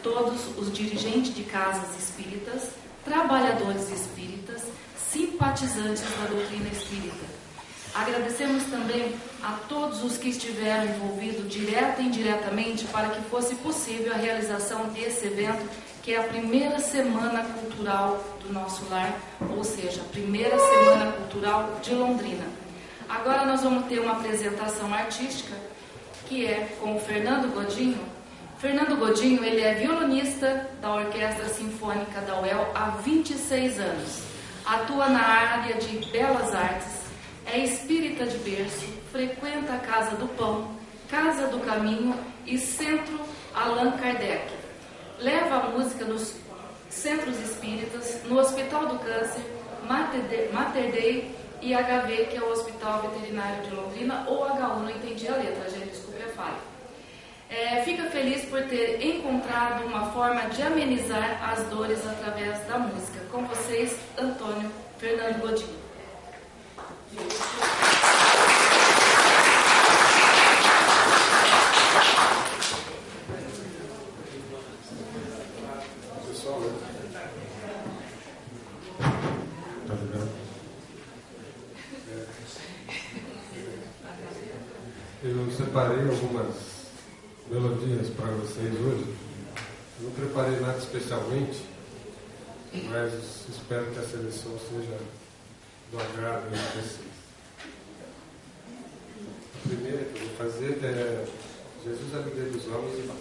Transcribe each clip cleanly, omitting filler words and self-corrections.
todos os dirigentes de casas espíritas, trabalhadores espíritas, simpatizantes da doutrina espírita. Agradecemos também a todos os que estiveram envolvidos direta e indiretamente para que fosse possível a realização desse evento, que é a primeira semana cultural do nosso lar, ou seja, a primeira semana cultural de Londrina. Agora nós vamos ter uma apresentação artística, que é com o Fernando Godinho. Fernando Godinho, ele é violonista da Orquestra Sinfônica da UEL há 26 anos. Atua na área de belas artes, é espírita de berço, frequenta a Casa do Pão, Casa do Caminho e Centro Allan Kardec. Leva a música nos centros espíritas, no Hospital do Câncer, Mater Dei e HV, que é o Hospital Veterinário de Londrina, ou HU, não entendi a letra, gente, desculpe a falha. Fica feliz por ter encontrado uma forma de amenizar as dores através da música. Com vocês, Antônio Fernando Godinho. Pessoal, tá ligado? Eu separei algumas melodias para vocês hoje. Eu não preparei nada especialmente, mas espero que a seleção seja do agrado de vocês. A primeira que eu vou fazer é Jesus é líder dos homens e Bach.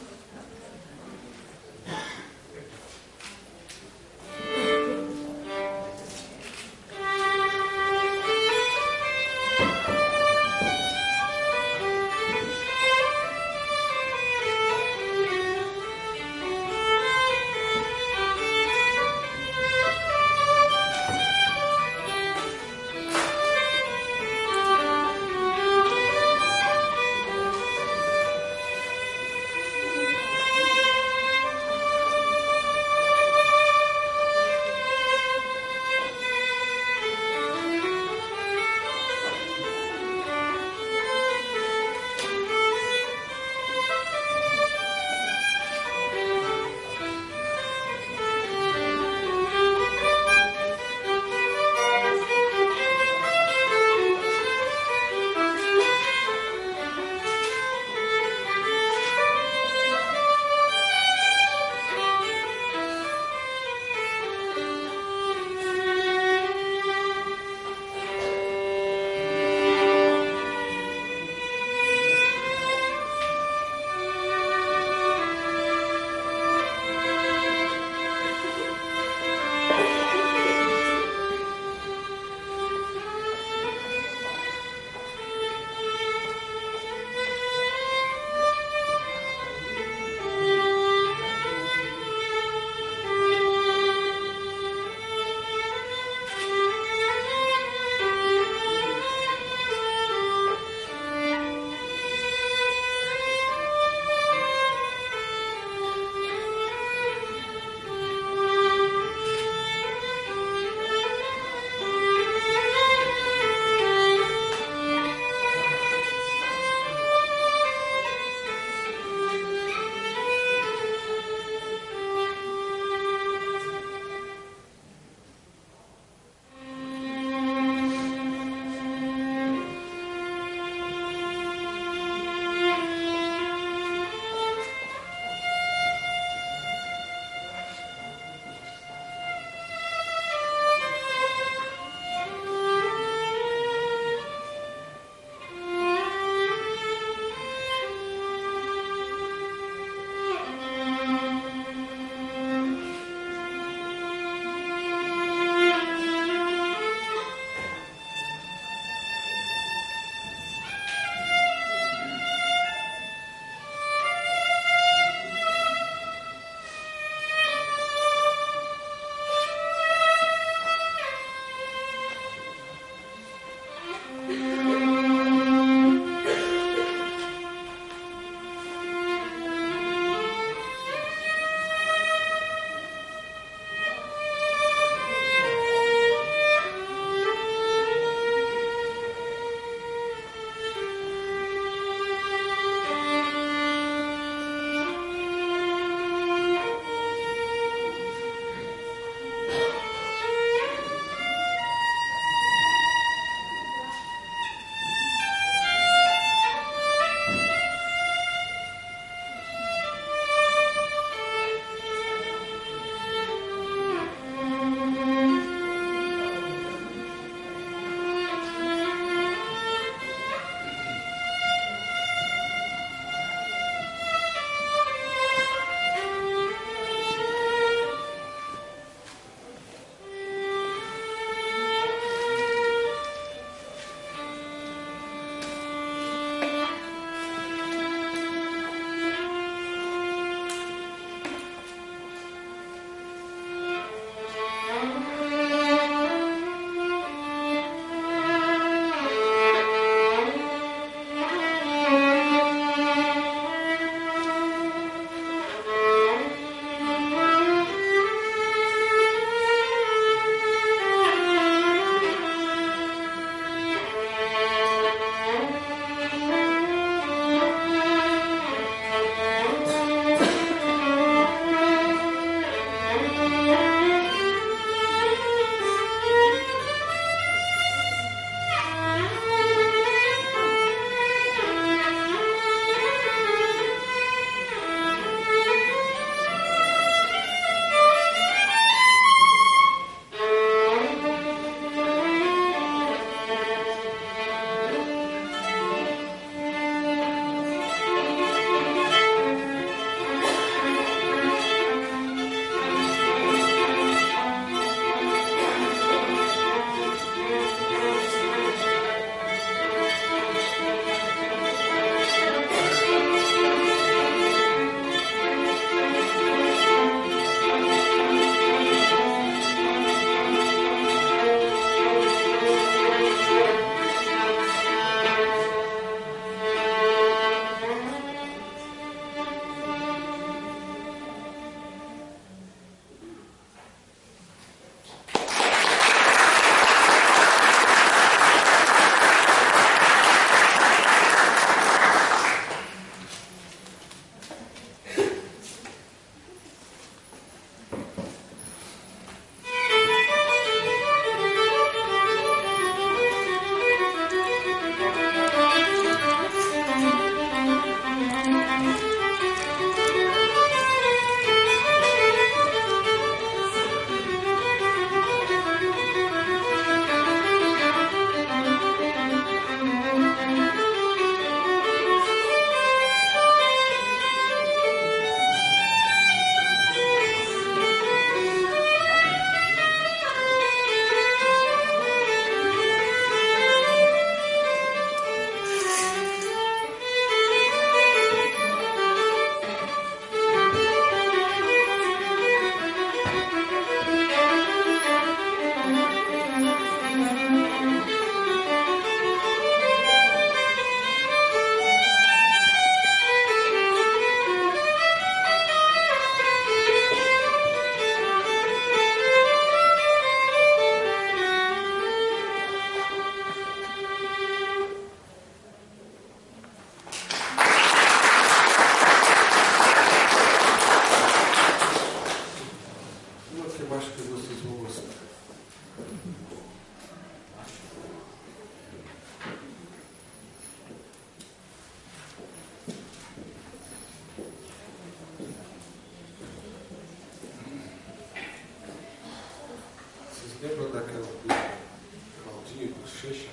lembram daquela do Claudinho, do Checha?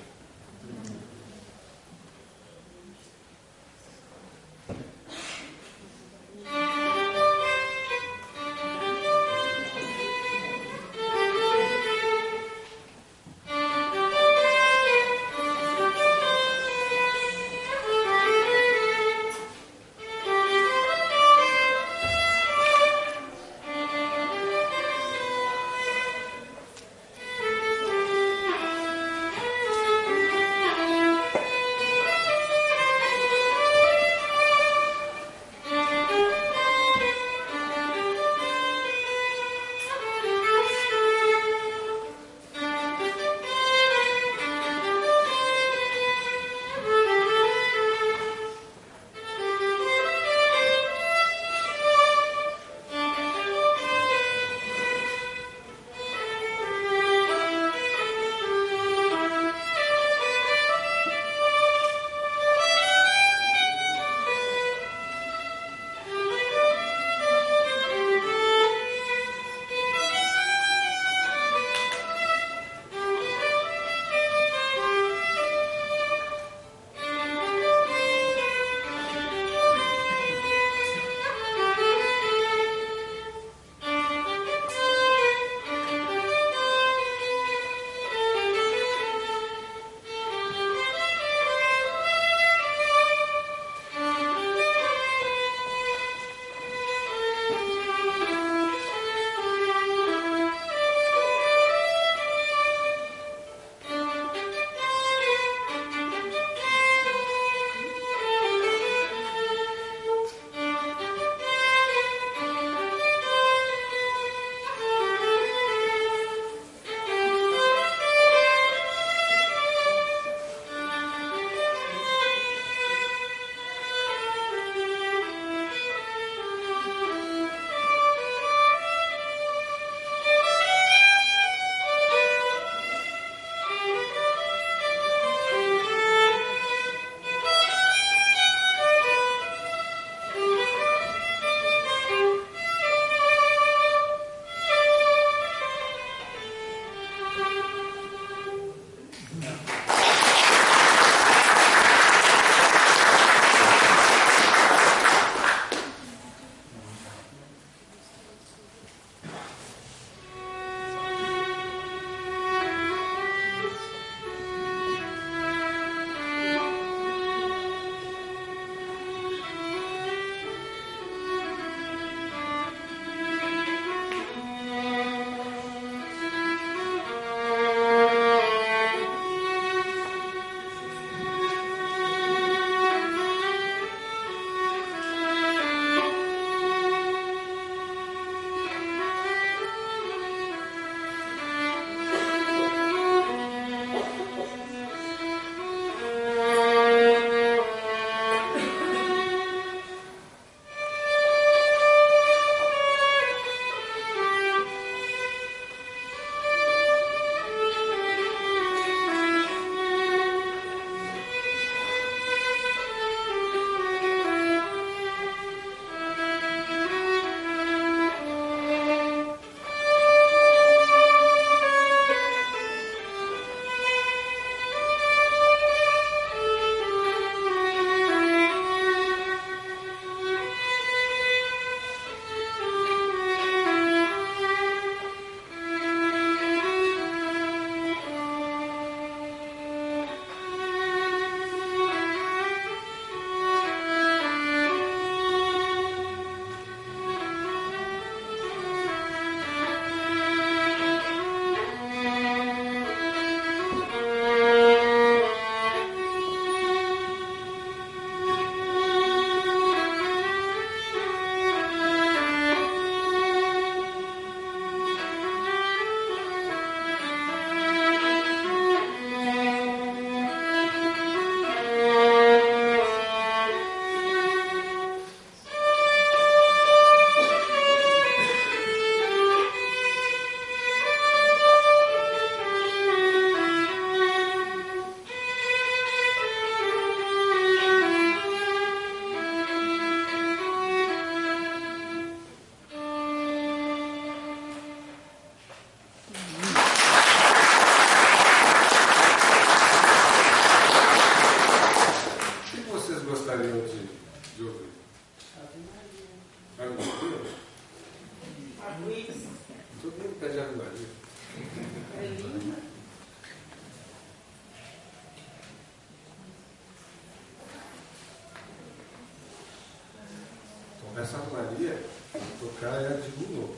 gostaria de tocar é a de Gounod.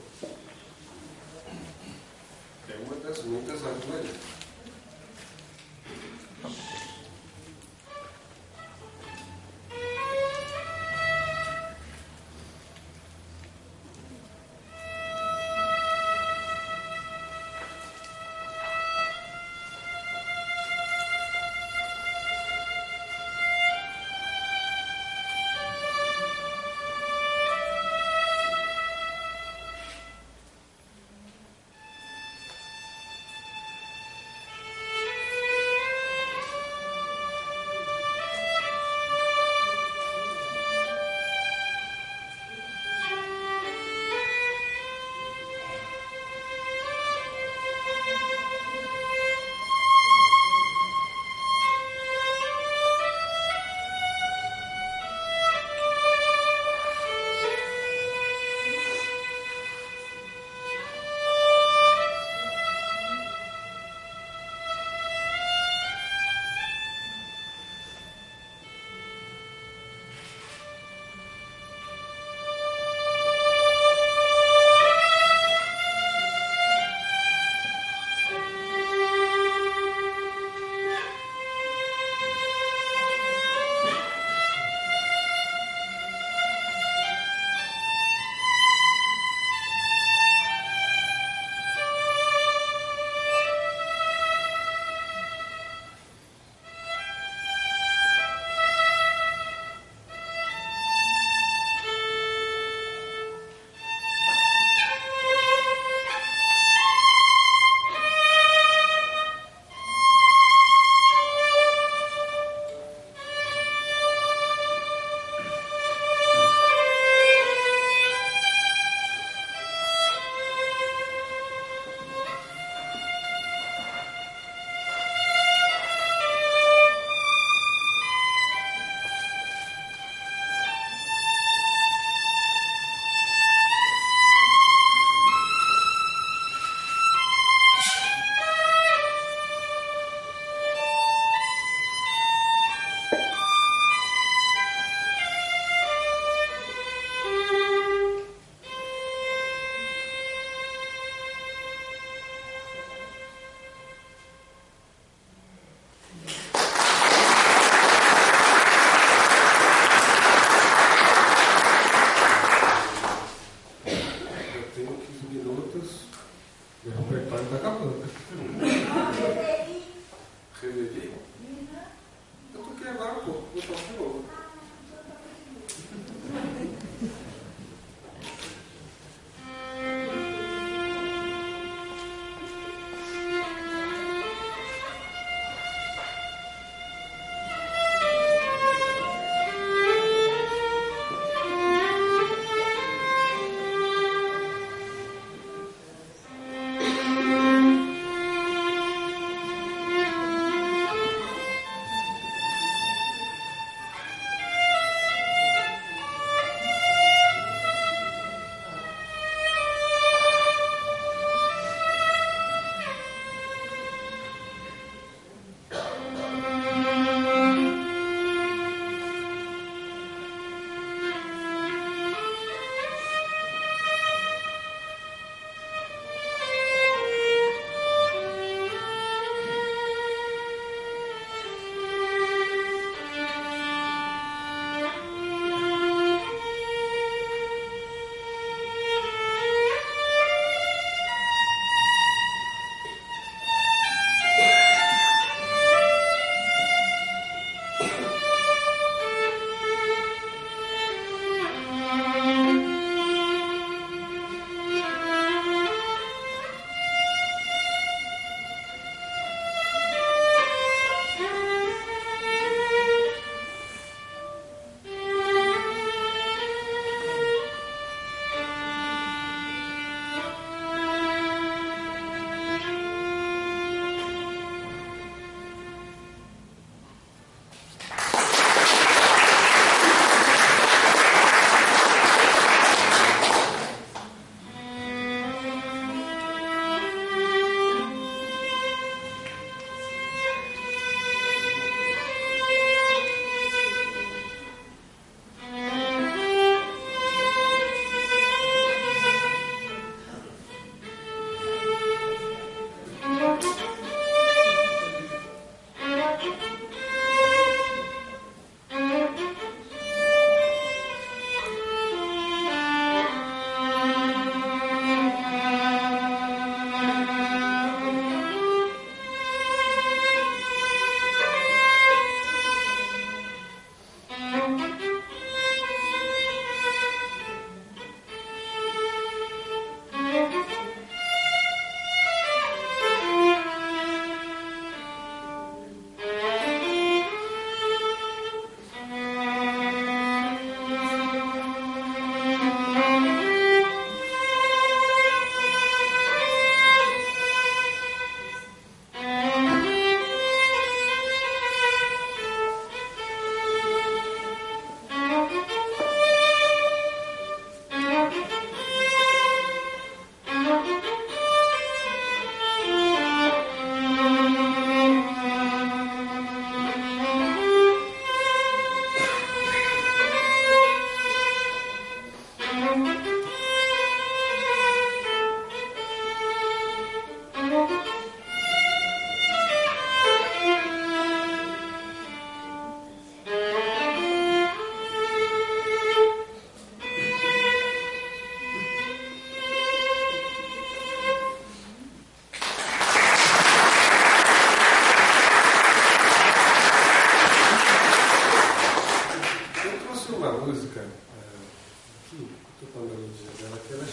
É uma das muitas Ave Maria.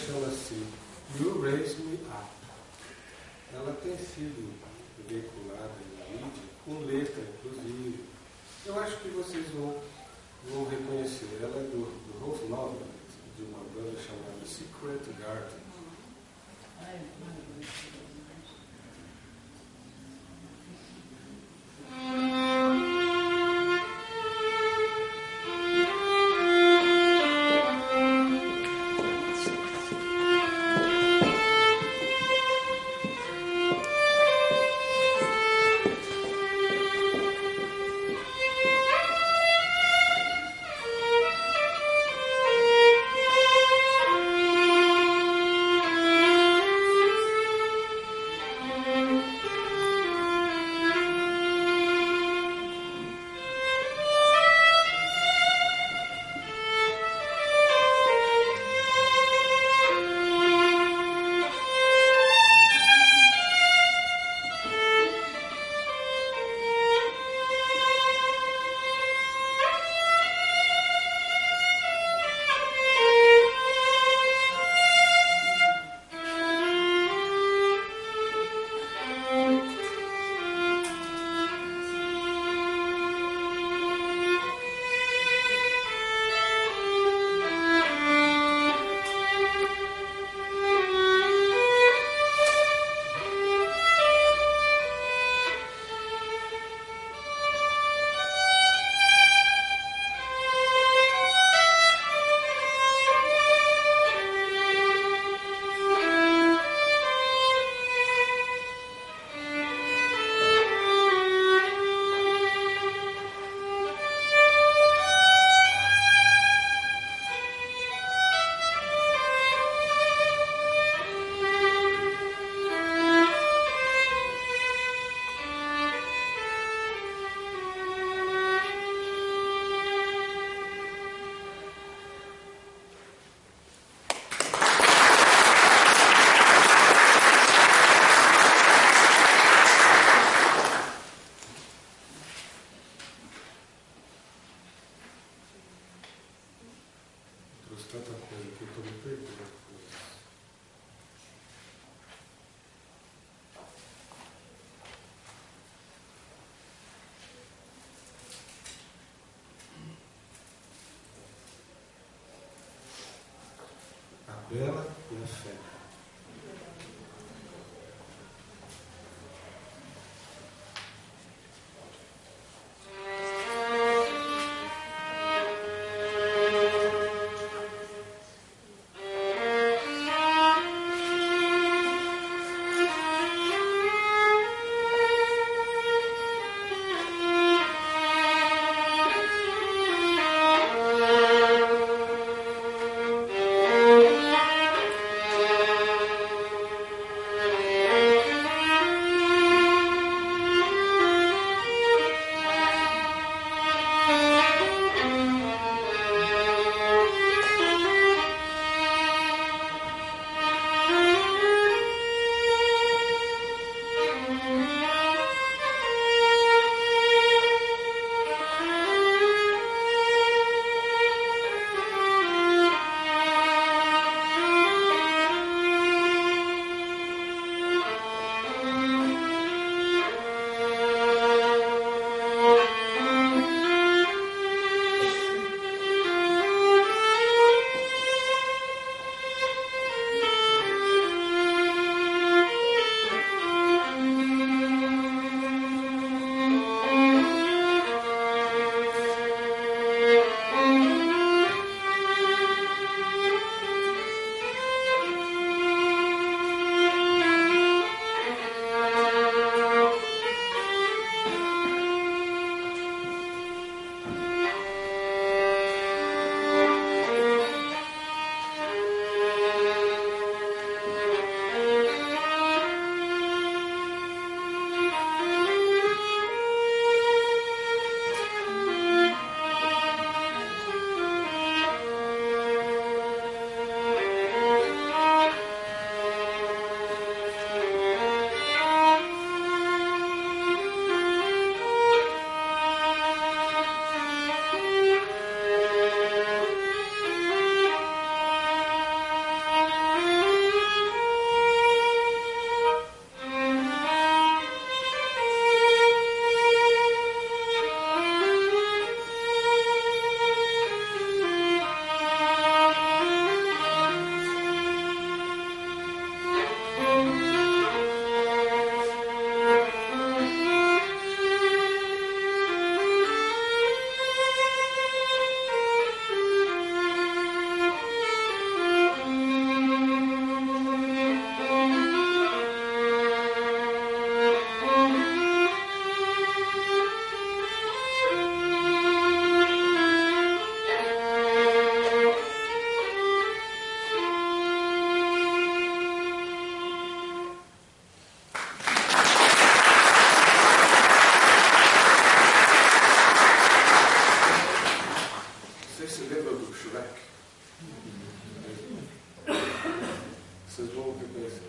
chama-se You Raise Me Up. Ela tem sido veiculada na mídia, com letra, inclusive. Eu acho que vocês vão reconhecer. Ela é do Rolf Nova, de uma banda chamada Secret Garden. Tanta coisa que eu estou me perdendo. A Bela e a Fé. Vocês vão reconhecer.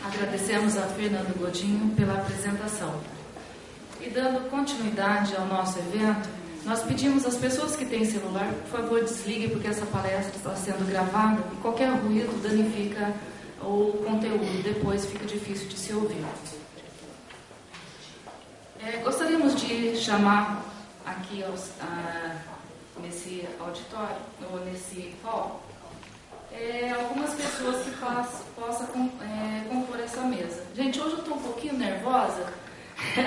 Agradecemos a Fernando Godinho pela apresentação. E dando continuidade ao nosso evento, nós pedimos às pessoas que têm celular, por favor, desliguem, porque essa palestra está sendo gravada e qualquer ruído danifica o conteúdo, depois fica difícil de se ouvir. Gostaríamos de chamar aqui nesse auditório, ou nesse hall, algumas pessoas que possam compor essa mesa. Gente, hoje eu estou um pouquinho nervosa,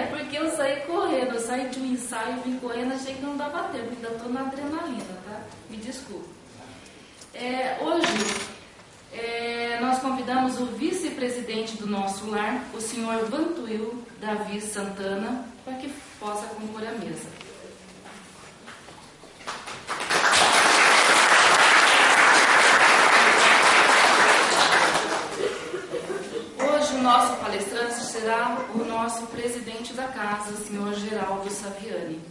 porque eu saí correndo, eu saí de um ensaio, vim correndo, achei que não dava tempo, ainda estou na adrenalina, tá? Me desculpe. Hoje, nós convidamos o vice-presidente do nosso lar, o senhor Vantuil Davi Santana, para que possa compor a mesa. Hoje o nosso palestrante será o nosso presidente da casa, o senhor Geraldo Saviani.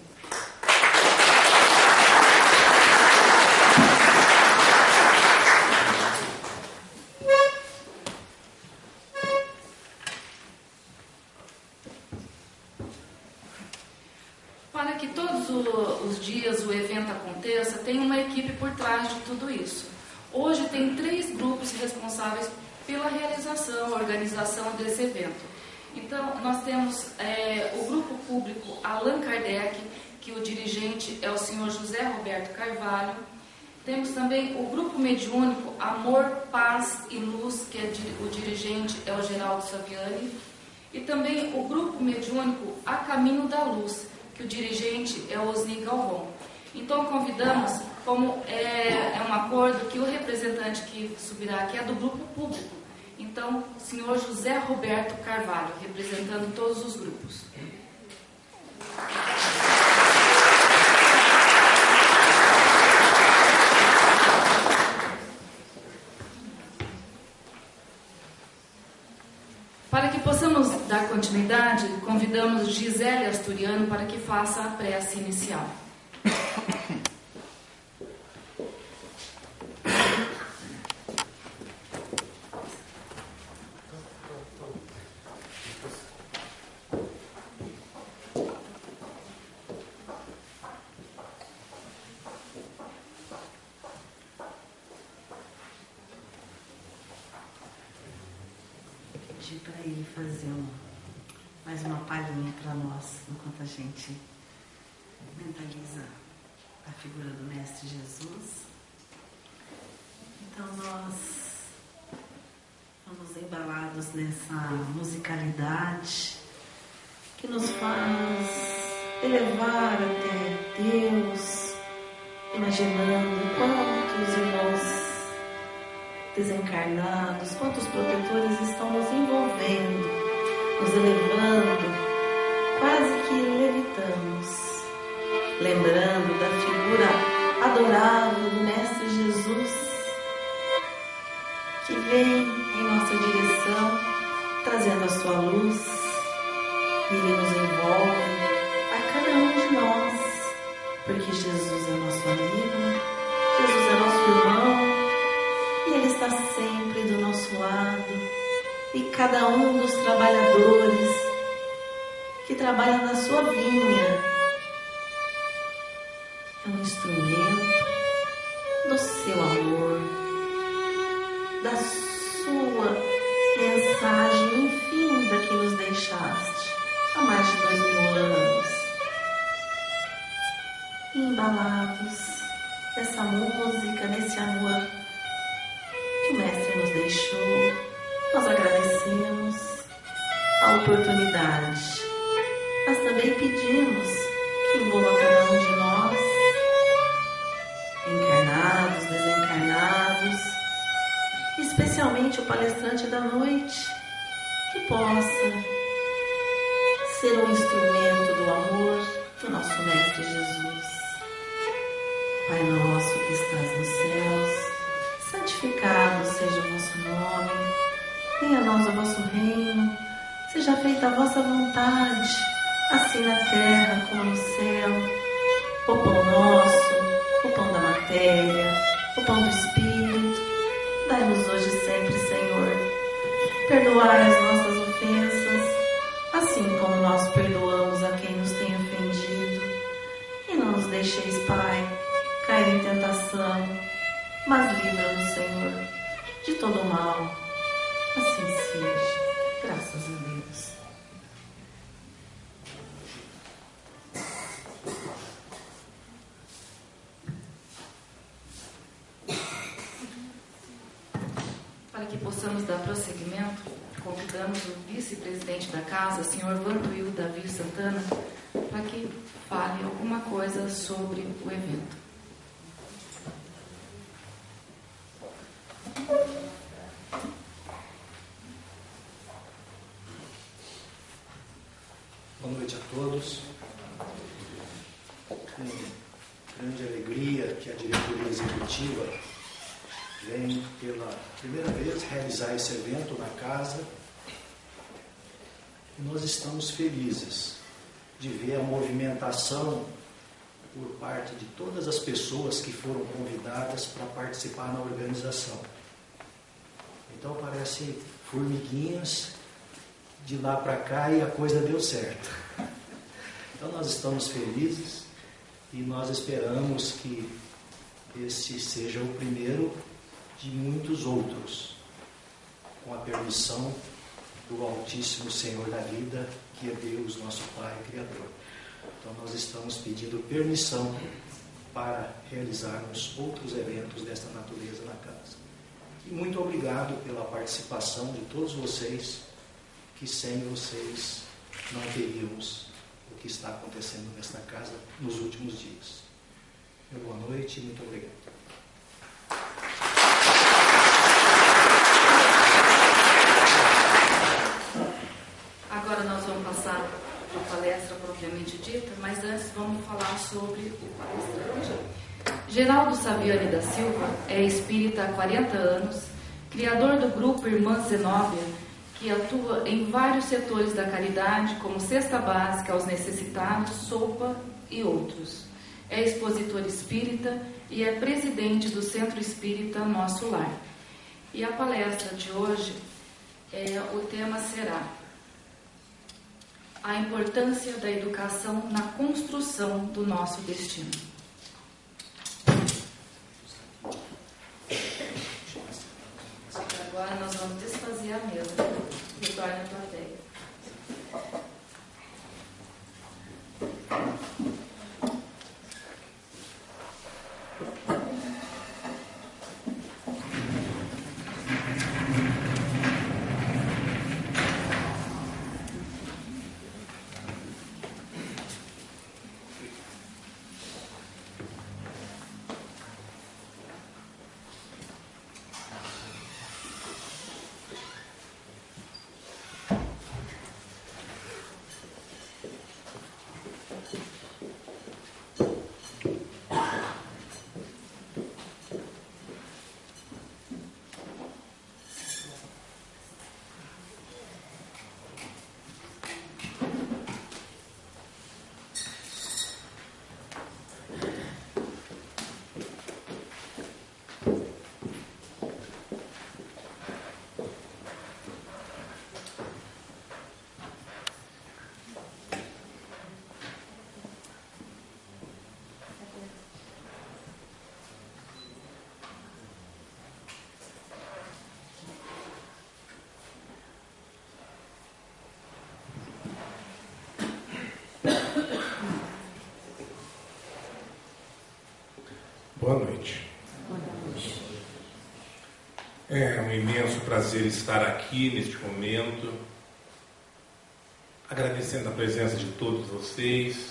Para que todos os dias o evento aconteça, tem uma equipe por trás de tudo isso. Hoje tem 3 grupos responsáveis pela realização, organização desse evento. Então, nós temos o grupo público Allan Kardec, que o dirigente é o senhor José Roberto Carvalho. Temos também o grupo mediúnico Amor, Paz e Luz, que o dirigente é o Geraldo Saviani. E também o grupo mediúnico A Caminho da Luz, que o dirigente é o Osni Galvão. Então, convidamos, como é um acordo, que o representante que subirá aqui é do grupo público. Então, senhor José Roberto Carvalho, representando todos os grupos. Para que possamos dar continuidade, convidamos Gisele Asturiano para que faça a prece inicial. Para ele fazer mais uma palhinha para nós, enquanto a gente mentaliza a figura do Mestre Jesus. Então nós vamos embalados nessa musicalidade que nos faz elevar até Deus, imaginando quantos irmãos desencarnados, quantos protetores estão nos envolvendo, nos elevando, quase que levitamos, lembrando da figura adorável do Mestre Jesus, que vem em nossa direção, trazendo a sua luz, e Ele nos envolve a cada um de nós, porque Jesus é nosso amigo, Jesus é nosso irmão, e Ele está sempre do nosso lado. E cada um dos trabalhadores que trabalha na sua vinha é um instrumento do seu amor, da sua mensagem infinita que nos deixaste há mais de 2000 anos. E embalados nessa música, nesse amor que o Mestre nos deixou, nós agradecemos a oportunidade, mas também pedimos que envolva cada um de nós, encarnados, desencarnados, especialmente o palestrante da noite, que possa ser um instrumento do amor do nosso Mestre Jesus. Pai nosso que estás nos céus, santificado seja o vosso nome, venha a nós o vosso reino, seja feita a vossa vontade, assim na terra como no céu. O pão nosso, o pão da matéria, o pão do Espírito, dai-nos hoje e sempre, Senhor. Perdoai as nossas ofensas, assim como nós perdoamos a quem nos tem ofendido. E não nos deixeis, Pai, cair em tentação, mas livra-nos, Senhor, de todo o mal. Assim seja, graças a Deus. Para que possamos dar prosseguimento, convidamos o vice-presidente da casa, senhor Vantuil Davi Santana, para que fale alguma coisa sobre o evento. Boa noite a todos. Com grande alegria que a diretoria executiva vem pela primeira vez realizar esse evento na casa. E nós estamos felizes de ver a movimentação por parte de todas as pessoas que foram convidadas para participar na organização. Então parece formiguinhas de lá para cá e a coisa deu certo. Então nós estamos felizes e nós esperamos que esse seja o primeiro de muitos outros, com a permissão do Altíssimo Senhor da vida, que é Deus, nosso Pai Criador. Então nós estamos pedindo permissão para realizarmos outros eventos desta natureza na casa. E muito obrigado pela participação de todos vocês, que sem vocês não teríamos o que está acontecendo nesta casa nos últimos dias. Boa noite e muito obrigado. falar sobre o palestrante. Geraldo Saviani da Silva é espírita há 40 anos, criador do grupo Irmã Zenóbia, que atua em vários setores da caridade, como cesta básica aos necessitados, sopa e outros. É expositor espírita e é presidente do Centro Espírita Nosso Lar. E a palestra de hoje, o tema será a importância da educação na construção do nosso destino. Agora nós vamos desfazer a mesa. Retorne à plateia. Boa noite. É um imenso prazer estar aqui neste momento, agradecendo a presença de todos vocês,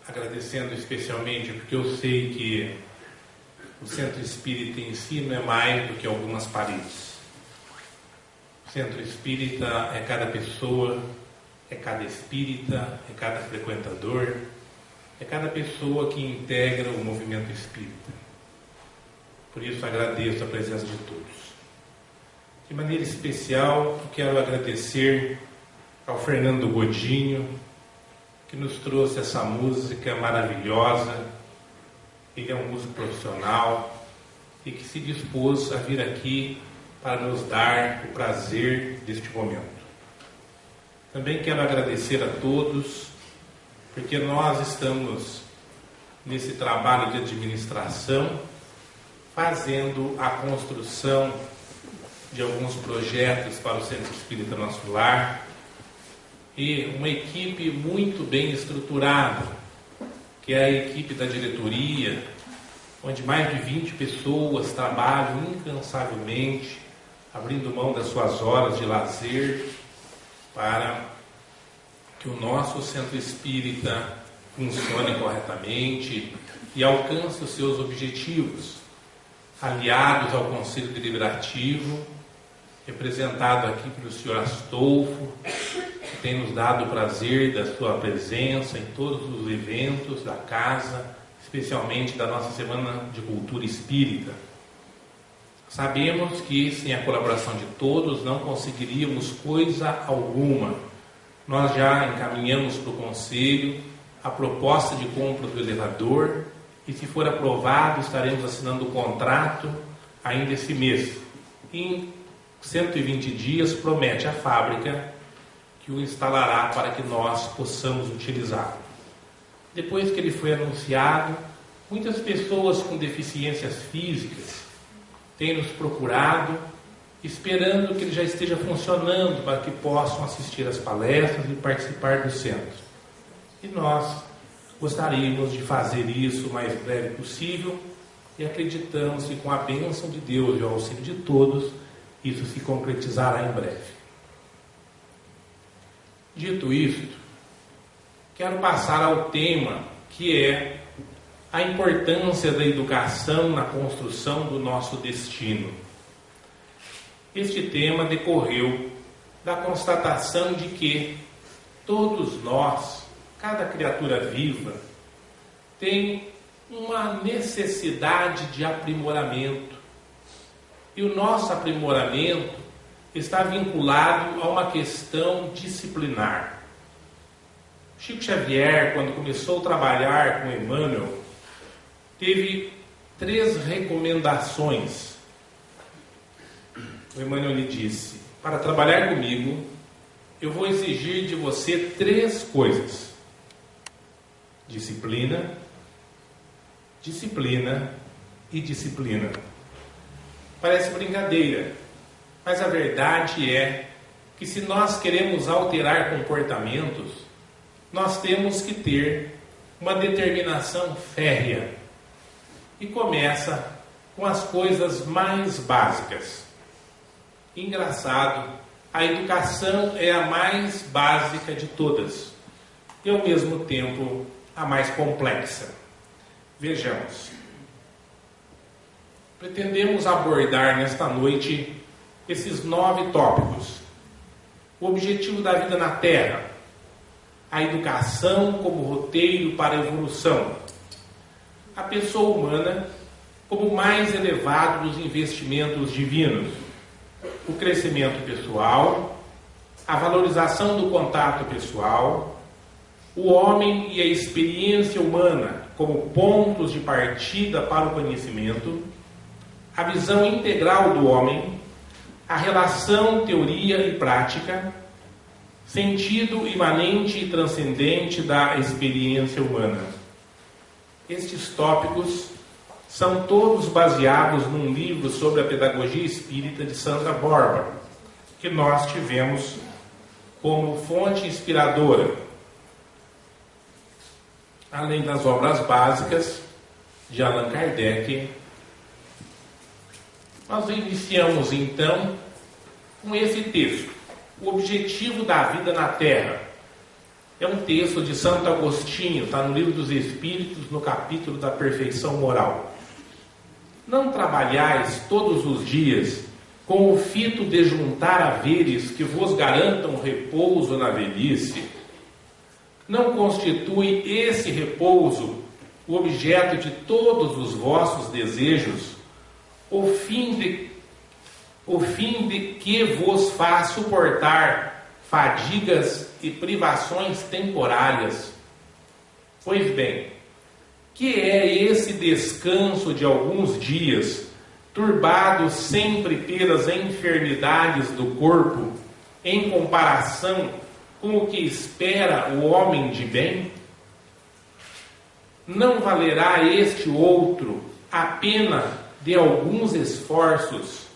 agradecendo especialmente porque eu sei que o Centro Espírita em si não é mais do que algumas paredes. O Centro Espírita é cada pessoa, é cada espírita, é cada frequentador, é cada pessoa que integra o movimento espírita. Por isso agradeço a presença de todos. De maneira especial, eu quero agradecer ao Fernando Godinho, que nos trouxe essa música maravilhosa. Ele é um músico profissional e que se dispôs a vir aqui para nos dar o prazer deste momento. Também quero agradecer a todos, porque nós estamos nesse trabalho de administração, fazendo a construção de alguns projetos para o Centro Espírita Nosso Lar, e uma equipe muito bem estruturada, que é a equipe da diretoria, onde mais de 20 pessoas trabalham incansavelmente, abrindo mão das suas horas de lazer, para que o nosso Centro Espírita funcione corretamente e alcance os seus objetivos, aliados ao Conselho Deliberativo, representado aqui pelo senhor Astolfo, que tem nos dado o prazer da sua presença em todos os eventos da casa, especialmente da nossa Semana de Cultura Espírita. Sabemos que sem a colaboração de todos não conseguiríamos coisa alguma. Nós já encaminhamos para o Conselho a proposta de compra do elevador e, se for aprovado, estaremos assinando o contrato ainda esse mês. Em 120 dias promete a fábrica que o instalará para que nós possamos utilizá-lo. Depois que ele foi anunciado, muitas pessoas com deficiências físicas têm nos procurado, esperando que ele já esteja funcionando para que possam assistir às palestras e participar do centro. E nós gostaríamos de fazer isso o mais breve possível e acreditamos que com a bênção de Deus e o auxílio de todos, isso se concretizará em breve. Dito isto, quero passar ao tema que é a importância da educação na construção do nosso destino. Este tema decorreu da constatação de que todos nós cada criatura viva tem uma necessidade de aprimoramento. E o nosso aprimoramento está vinculado a uma questão disciplinar. Chico Xavier, quando começou a trabalhar com Emmanuel, teve 3 recomendações. O Emmanuel lhe disse: para trabalhar comigo, eu vou exigir de você 3 coisas: disciplina, disciplina e disciplina. Parece brincadeira, mas a verdade é que se nós queremos alterar comportamentos, nós temos que ter uma determinação férrea. E começa com as coisas mais básicas. Engraçado, a educação é a mais básica de todas e ao mesmo tempo a mais complexa. Vejamos. Pretendemos abordar nesta noite esses 9 tópicos. O objetivo da vida na Terra, a educação como roteiro para a evolução, a pessoa humana como o mais elevado dos investimentos divinos, o crescimento pessoal, a valorização do contato pessoal, o homem e a experiência humana como pontos de partida para o conhecimento, a visão integral do homem, a relação teoria e prática, sentido imanente e transcendente da experiência humana. Estes tópicos são todos baseados num livro sobre a pedagogia espírita de Sandra Borba, que nós tivemos como fonte inspiradora, além das obras básicas de Allan Kardec. Nós iniciamos então com esse texto, O Objetivo da Vida na Terra. É um texto de Santo Agostinho, está no Livro dos Espíritos, no capítulo da perfeição moral. Não trabalhais todos os dias com o fito de juntar haveres que vos garantam repouso na velhice. Não constitui esse repouso o objeto de todos os vossos desejos, o fim de que vos faz suportar fadigas e privações temporárias? Pois bem, que é esse descanso de alguns dias, turbado sempre pelas enfermidades do corpo, em comparação com o que espera o homem de bem? Não valerá este outro a pena de alguns esforços?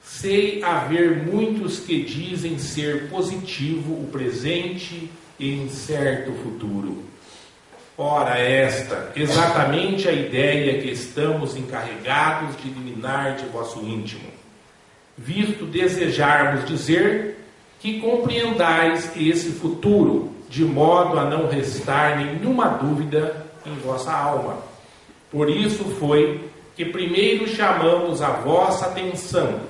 Sei haver muitos que dizem ser positivo o presente e incerto o futuro. Ora, esta, exatamente a ideia que estamos encarregados de eliminar de vosso íntimo, visto desejarmos dizer que compreendais esse futuro, de modo a não restar nenhuma dúvida em vossa alma. Por isso foi que primeiro chamamos a vossa atenção,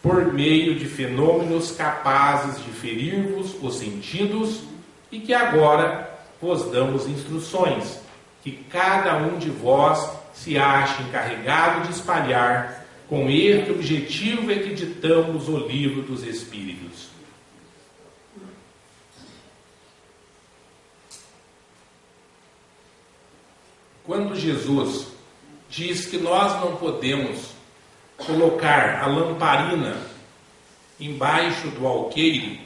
por meio de fenômenos capazes de ferir-vos os sentidos, e que agora vos damos instruções, que cada um de vós se acha encarregado de espalhar, com este objetivo é que ditamos o Livro dos Espíritos. Quando Jesus diz que nós não podemos colocar a lamparina embaixo do alqueire,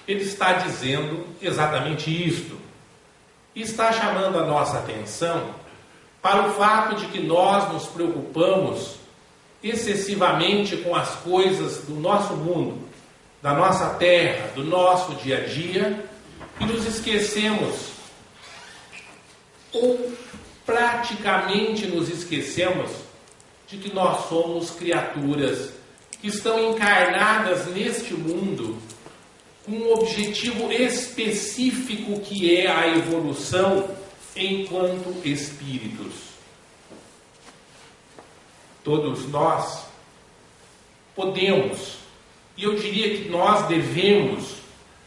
ele está dizendo exatamente isto. E está chamando a nossa atenção para o fato de que nós nos preocupamos excessivamente com as coisas do nosso mundo, da nossa terra, do nosso dia a dia, e nos esquecemos, ou praticamente nos esquecemos, de que nós somos criaturas que estão encarnadas neste mundo com um objetivo específico, que é a evolução enquanto espíritos. Todos nós podemos, e eu diria que nós devemos,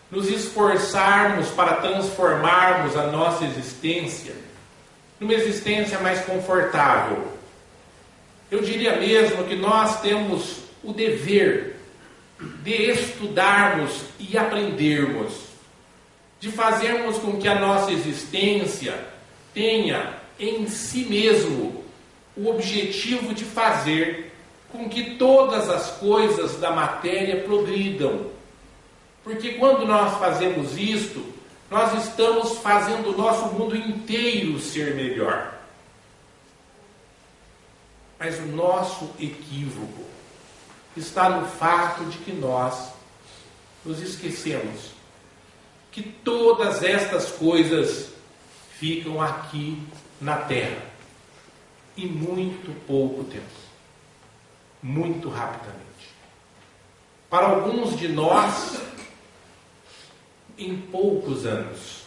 nos esforçarmos para transformarmos a nossa existência numa existência mais confortável. Eu diria mesmo que nós temos o dever de estudarmos e aprendermos, de fazermos com que a nossa existência tenha em si mesmo o objetivo de fazer com que todas as coisas da matéria progridam. Porque quando nós fazemos isto, nós estamos fazendo o nosso mundo inteiro ser melhor. Mas o nosso equívoco está no fato de que nós nos esquecemos que todas estas coisas ficam aqui na Terra em muito pouco tempo, muito rapidamente. Para alguns de nós, em poucos anos,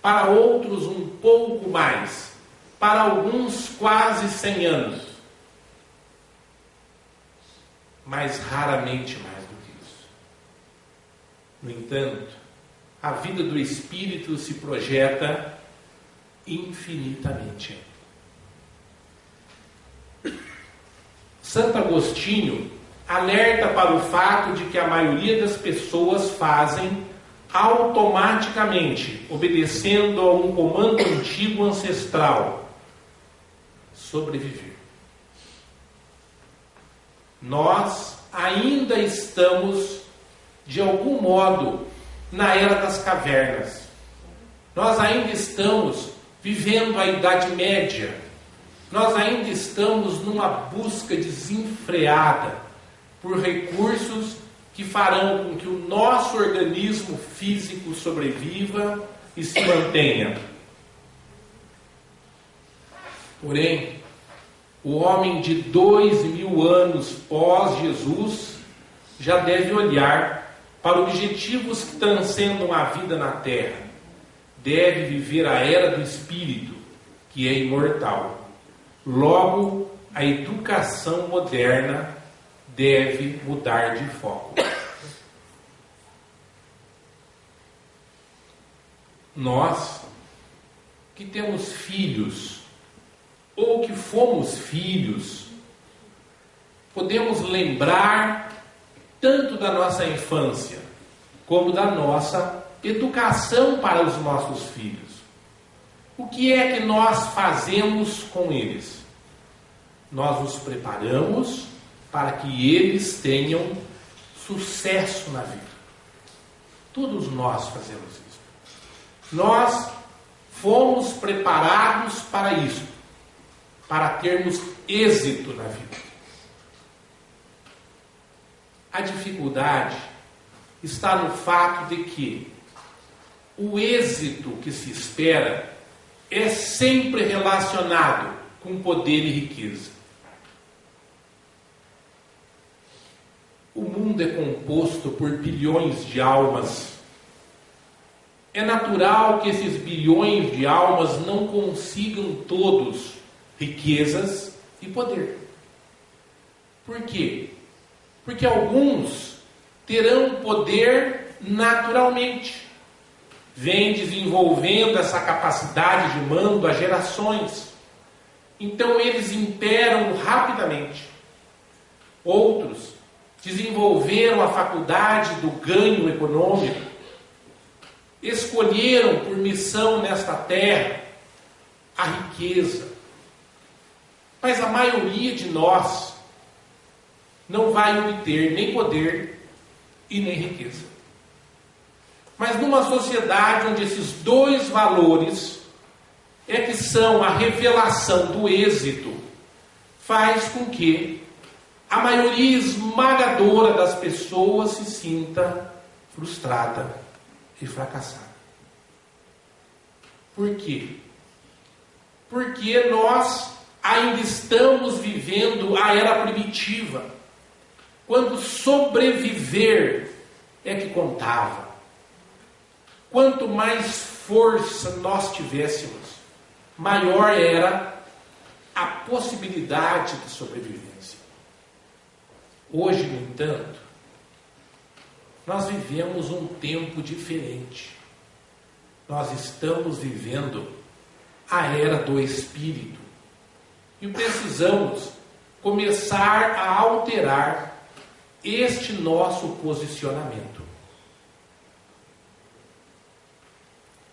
para outros um pouco mais, para alguns quase 100 anos, mas raramente mais do que isso. No entanto, a vida do espírito se projeta infinitamente. Santo Agostinho alerta para o fato de que a maioria das pessoas fazem automaticamente, obedecendo a um comando antigo ancestral: sobreviver. Nós ainda estamos, de algum modo, na era das cavernas. Nós ainda estamos vivendo a Idade Média. Nós ainda estamos numa busca desenfreada por recursos que farão com que o nosso organismo físico sobreviva e se mantenha. Porém, o homem de 2000 anos pós-Jesus já deve olhar para objetivos que transcendam a vida na Terra. Deve viver a era do Espírito, que é imortal. Logo, a educação moderna deve mudar de foco. Nós, que temos filhos, ou que fomos filhos, podemos lembrar tanto da nossa infância, como da nossa educação para os nossos filhos. O que é que nós fazemos com eles? Nós os preparamos para que eles tenham sucesso na vida. Todos nós fazemos isso. Nós fomos preparados para isso, para termos êxito na vida. A dificuldade está no fato de que o êxito que se espera é sempre relacionado com poder e riqueza. O mundo é composto por bilhões de almas. É natural que esses bilhões de almas não consigam todos riquezas e poder. Por quê? Porque alguns terão poder naturalmente. Vêm desenvolvendo essa capacidade de mando há gerações. Então eles imperam rapidamente. Outros desenvolveram a faculdade do ganho econômico. Escolheram por missão nesta terra a riqueza. Mas a maioria de nós não vai obter nem poder e nem riqueza. Mas numa sociedade onde esses dois valores é que são a revelação do êxito, faz com que a maioria esmagadora das pessoas se sinta frustrada e fracassada. Por quê? Porque nós ainda estamos vivendo a era primitiva, quando sobreviver é que contava. Quanto mais força nós tivéssemos, maior era a possibilidade de sobrevivência. Hoje, no entanto, nós vivemos um tempo diferente. Nós estamos vivendo a era do Espírito. E precisamos começar a alterar este nosso posicionamento.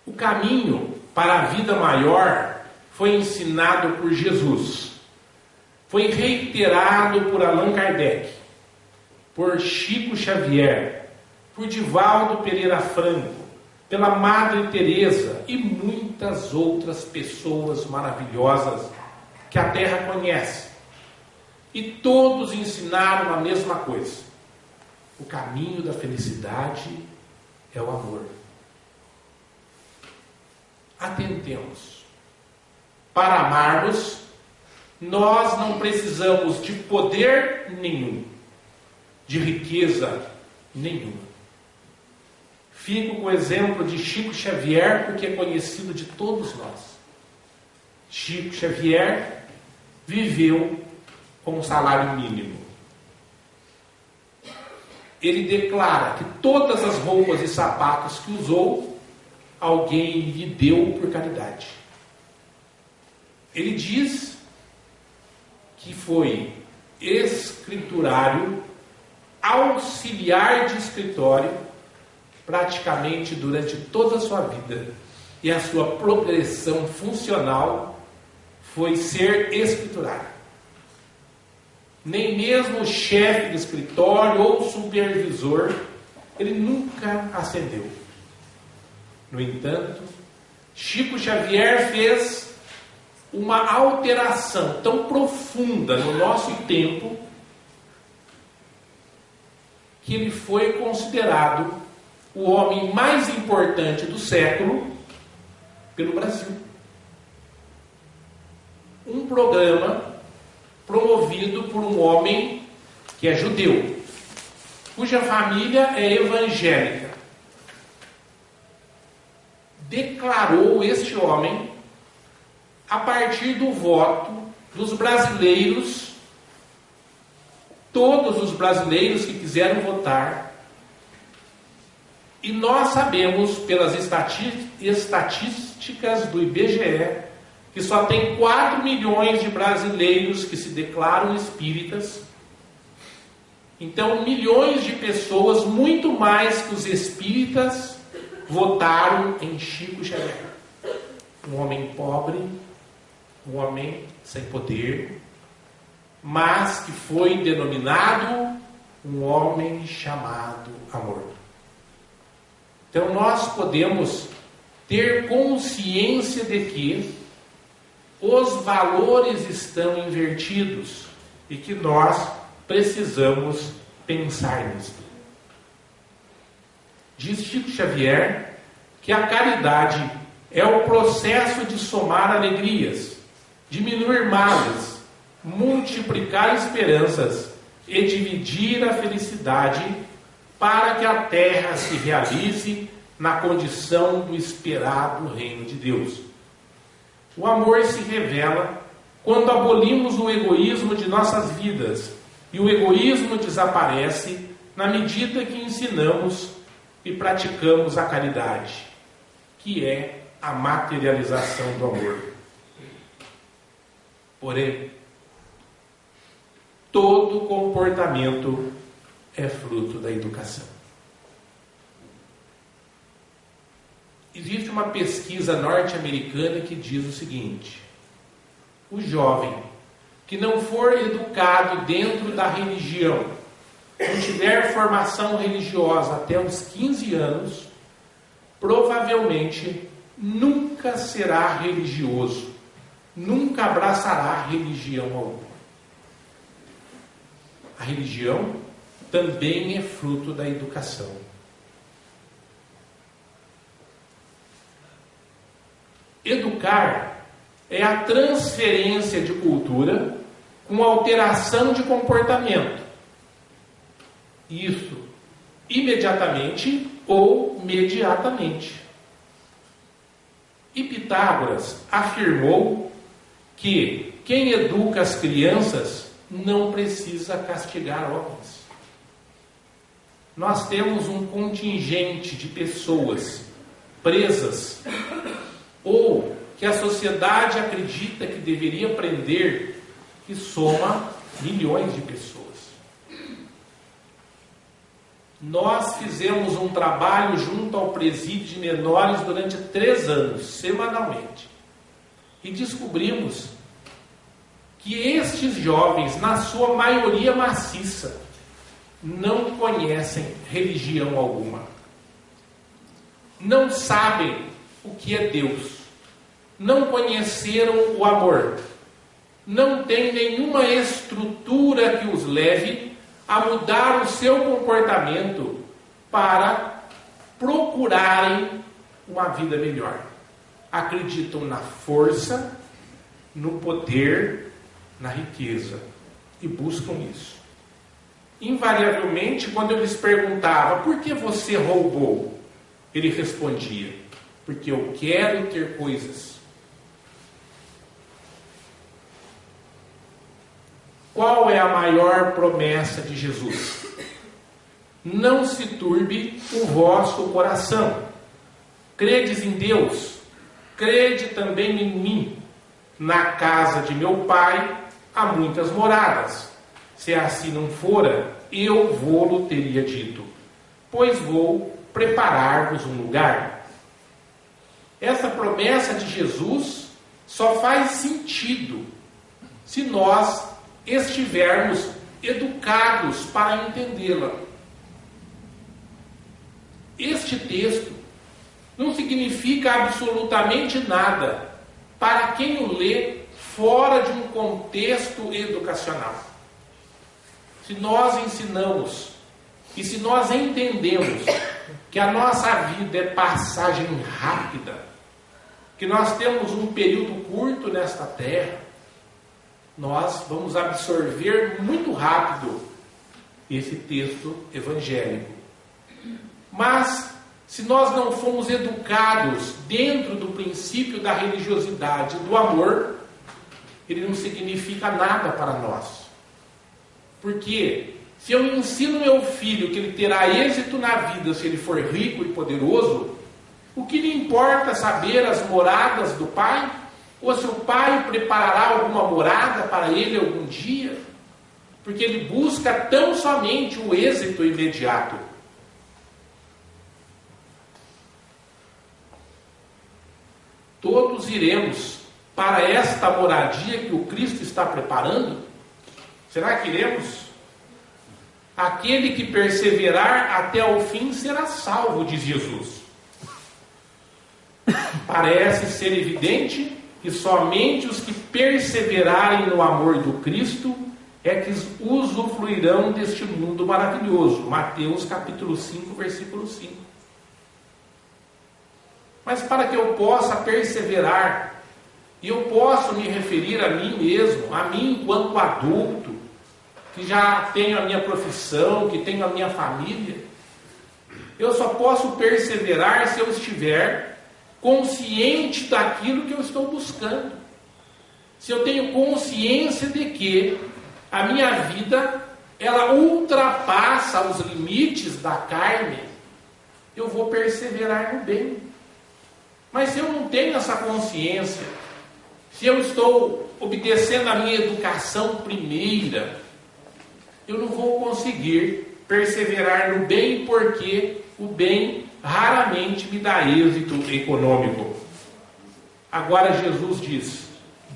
O caminho para a vida maior foi ensinado por Jesus. Foi reiterado por Allan Kardec, por Chico Xavier, por Divaldo Pereira Franco, pela Madre Teresa e muitas outras pessoas maravilhosas que a Terra conhece. E todos ensinaram a mesma coisa. O caminho da felicidade é o amor. Atentemos. Para amarmos, nós não precisamos de poder nenhum, de riqueza nenhuma. Fico com o exemplo de Chico Xavier, porque é conhecido de todos nós. Chico Xavier viveu com um salário mínimo. Ele declara que todas as roupas e sapatos que usou, alguém lhe deu por caridade. Ele diz que foi escriturário, auxiliar de escritório, praticamente durante toda a sua vida. E a sua progressão funcional foi ser escriturário. Nem mesmo o chefe do escritório ou supervisor, ele nunca ascendeu. No entanto, Chico Xavier fez uma alteração tão profunda no nosso tempo que ele foi considerado o homem mais importante do século pelo Brasil. Um programa promovido por um homem que é judeu, cuja família é evangélica. Declarou este homem, a partir do voto dos brasileiros, todos os brasileiros que quiseram votar, e nós sabemos pelas estatísticas do IBGE que só tem 4 milhões de brasileiros que se declaram espíritas. Então, milhões de pessoas, muito mais que os espíritas, votaram em Chico Xavier. Um homem pobre, um homem sem poder, mas que foi denominado um homem chamado amor. Então nós podemos ter consciência de que os valores estão invertidos e que nós precisamos pensar nisso. Diz Chico Xavier que a caridade é o processo de somar alegrias, diminuir males, multiplicar esperanças e dividir a felicidade para que a terra se realize na condição do esperado reino de Deus. O amor se revela quando abolimos o egoísmo de nossas vidas, e o egoísmo desaparece na medida que ensinamos e praticamos a caridade, que é a materialização do amor. Porém, todo comportamento é fruto da educação. Existe uma pesquisa norte-americana que diz o seguinte: o jovem que não for educado dentro da religião, não tiver formação religiosa até os 15 anos, provavelmente nunca será religioso, nunca abraçará religião alguma. A religião também é fruto da educação. Educar é a transferência de cultura com alteração de comportamento. Isso imediatamente ou mediatamente. E Pitágoras afirmou que quem educa as crianças não precisa castigar homens. nós temos um contingente de pessoas presas, ou que a sociedade acredita que deveria prender, que soma milhões de pessoas. Nós fizemos um trabalho junto ao presídio de menores durante 3 anos, semanalmente, e descobrimos que estes jovens, na sua maioria maciça, não conhecem religião alguma, não sabem o que é Deus, não conheceram o amor, não têm nenhuma estrutura que os leve a mudar o seu comportamento para procurarem uma vida melhor. Acreditam na força, no poder, na riqueza e buscam isso. Invariavelmente, quando eu lhes perguntava: por que você roubou? Ele respondia: porque eu quero ter coisas. Qual é a maior promessa de Jesus? Não se turbe o vosso coração. Credes em Deus, crede também em mim. Na casa de meu Pai há muitas moradas. Se assim não fora, eu vou-lo teria dito, pois vou preparar-vos um lugar. Essa promessa de Jesus só faz sentido se nós estivermos educados para entendê-la. Este texto não significa absolutamente nada para quem o lê fora de um contexto educacional. Se nós ensinamos e se nós entendemos que a nossa vida é passagem rápida, que nós temos um período curto nesta terra, nós vamos absorver muito rápido esse texto evangélico. Mas, se nós não formos educados dentro do princípio da religiosidade, do amor, ele não significa nada para nós. Porque, se eu ensino meu filho que ele terá êxito na vida se ele for rico e poderoso, o que lhe importa saber as moradas do pai? Ou se o pai preparará alguma morada para ele algum dia? Porque ele busca tão somente o êxito imediato. Todos iremos para esta moradia que o Cristo está preparando? Será que iremos? Aquele que perseverar até o fim será salvo, diz Jesus. Parece ser evidente que somente os que perseverarem no amor do Cristo é que usufruirão deste mundo maravilhoso. Mateus capítulo 5, versículo 5. Mas para que eu possa perseverar, e eu posso me referir a mim mesmo, a mim enquanto adulto, que já tenho a minha profissão, que tenho a minha família, eu só posso perseverar se eu estiver consciente daquilo que eu estou buscando. Se eu tenho consciência de que a minha vida, ela ultrapassa os limites da carne, eu vou perseverar no bem. Mas se eu não tenho essa consciência, se eu estou obedecendo a minha educação primeira, eu não vou conseguir perseverar no bem, porque o bem raramente me dá êxito econômico. Agora Jesus diz: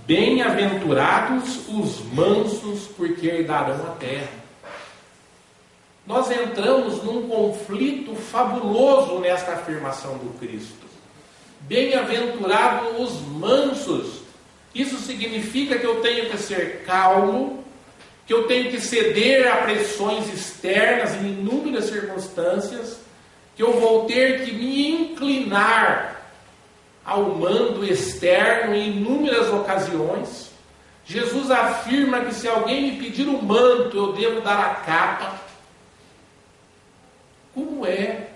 bem-aventurados os mansos, porque herdarão a terra. Nós entramos num conflito fabuloso nesta afirmação do Cristo. Bem-aventurados os mansos. Isso significa que eu tenho que ser calmo, que eu tenho que ceder a pressões externas em inúmeras circunstâncias, que eu vou ter que me inclinar ao mando externo em inúmeras ocasiões. Jesus afirma que se alguém me pedir o manto, eu devo dar a capa. Como é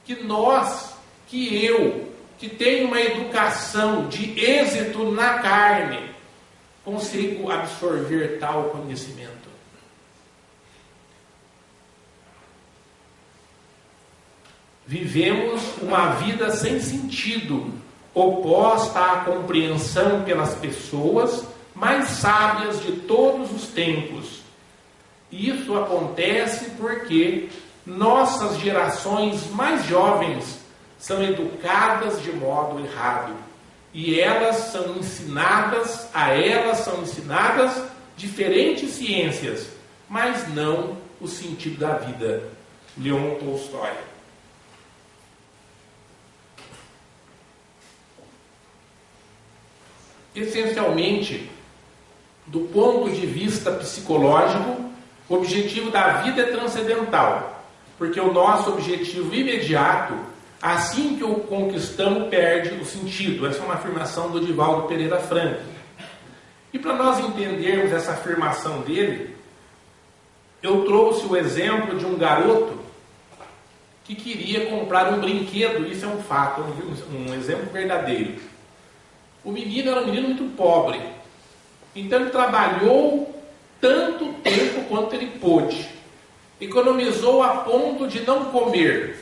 que nós, que eu, que tenho uma educação de êxito na carne, consigo absorver tal conhecimento? vivemos uma vida sem sentido, oposta à compreensão pelas pessoas mais sábias de todos os tempos. Isso acontece porque nossas gerações mais jovens são educadas de modo errado. E a elas são ensinadas diferentes ciências, mas não o sentido da vida. Leon Tolstói. Essencialmente, do ponto de vista psicológico, o objetivo da vida é transcendental, porque o nosso objetivo imediato, assim que o conquistamos, perde o sentido. Essa é uma afirmação do Divaldo Pereira Franco. E para nós entendermos essa afirmação dele, eu trouxe o exemplo de um garoto que queria comprar um brinquedo. Isso é um fato, um exemplo verdadeiro. O menino era um menino muito pobre, então ele trabalhou tanto tempo quanto ele pôde, economizou a ponto de não comer.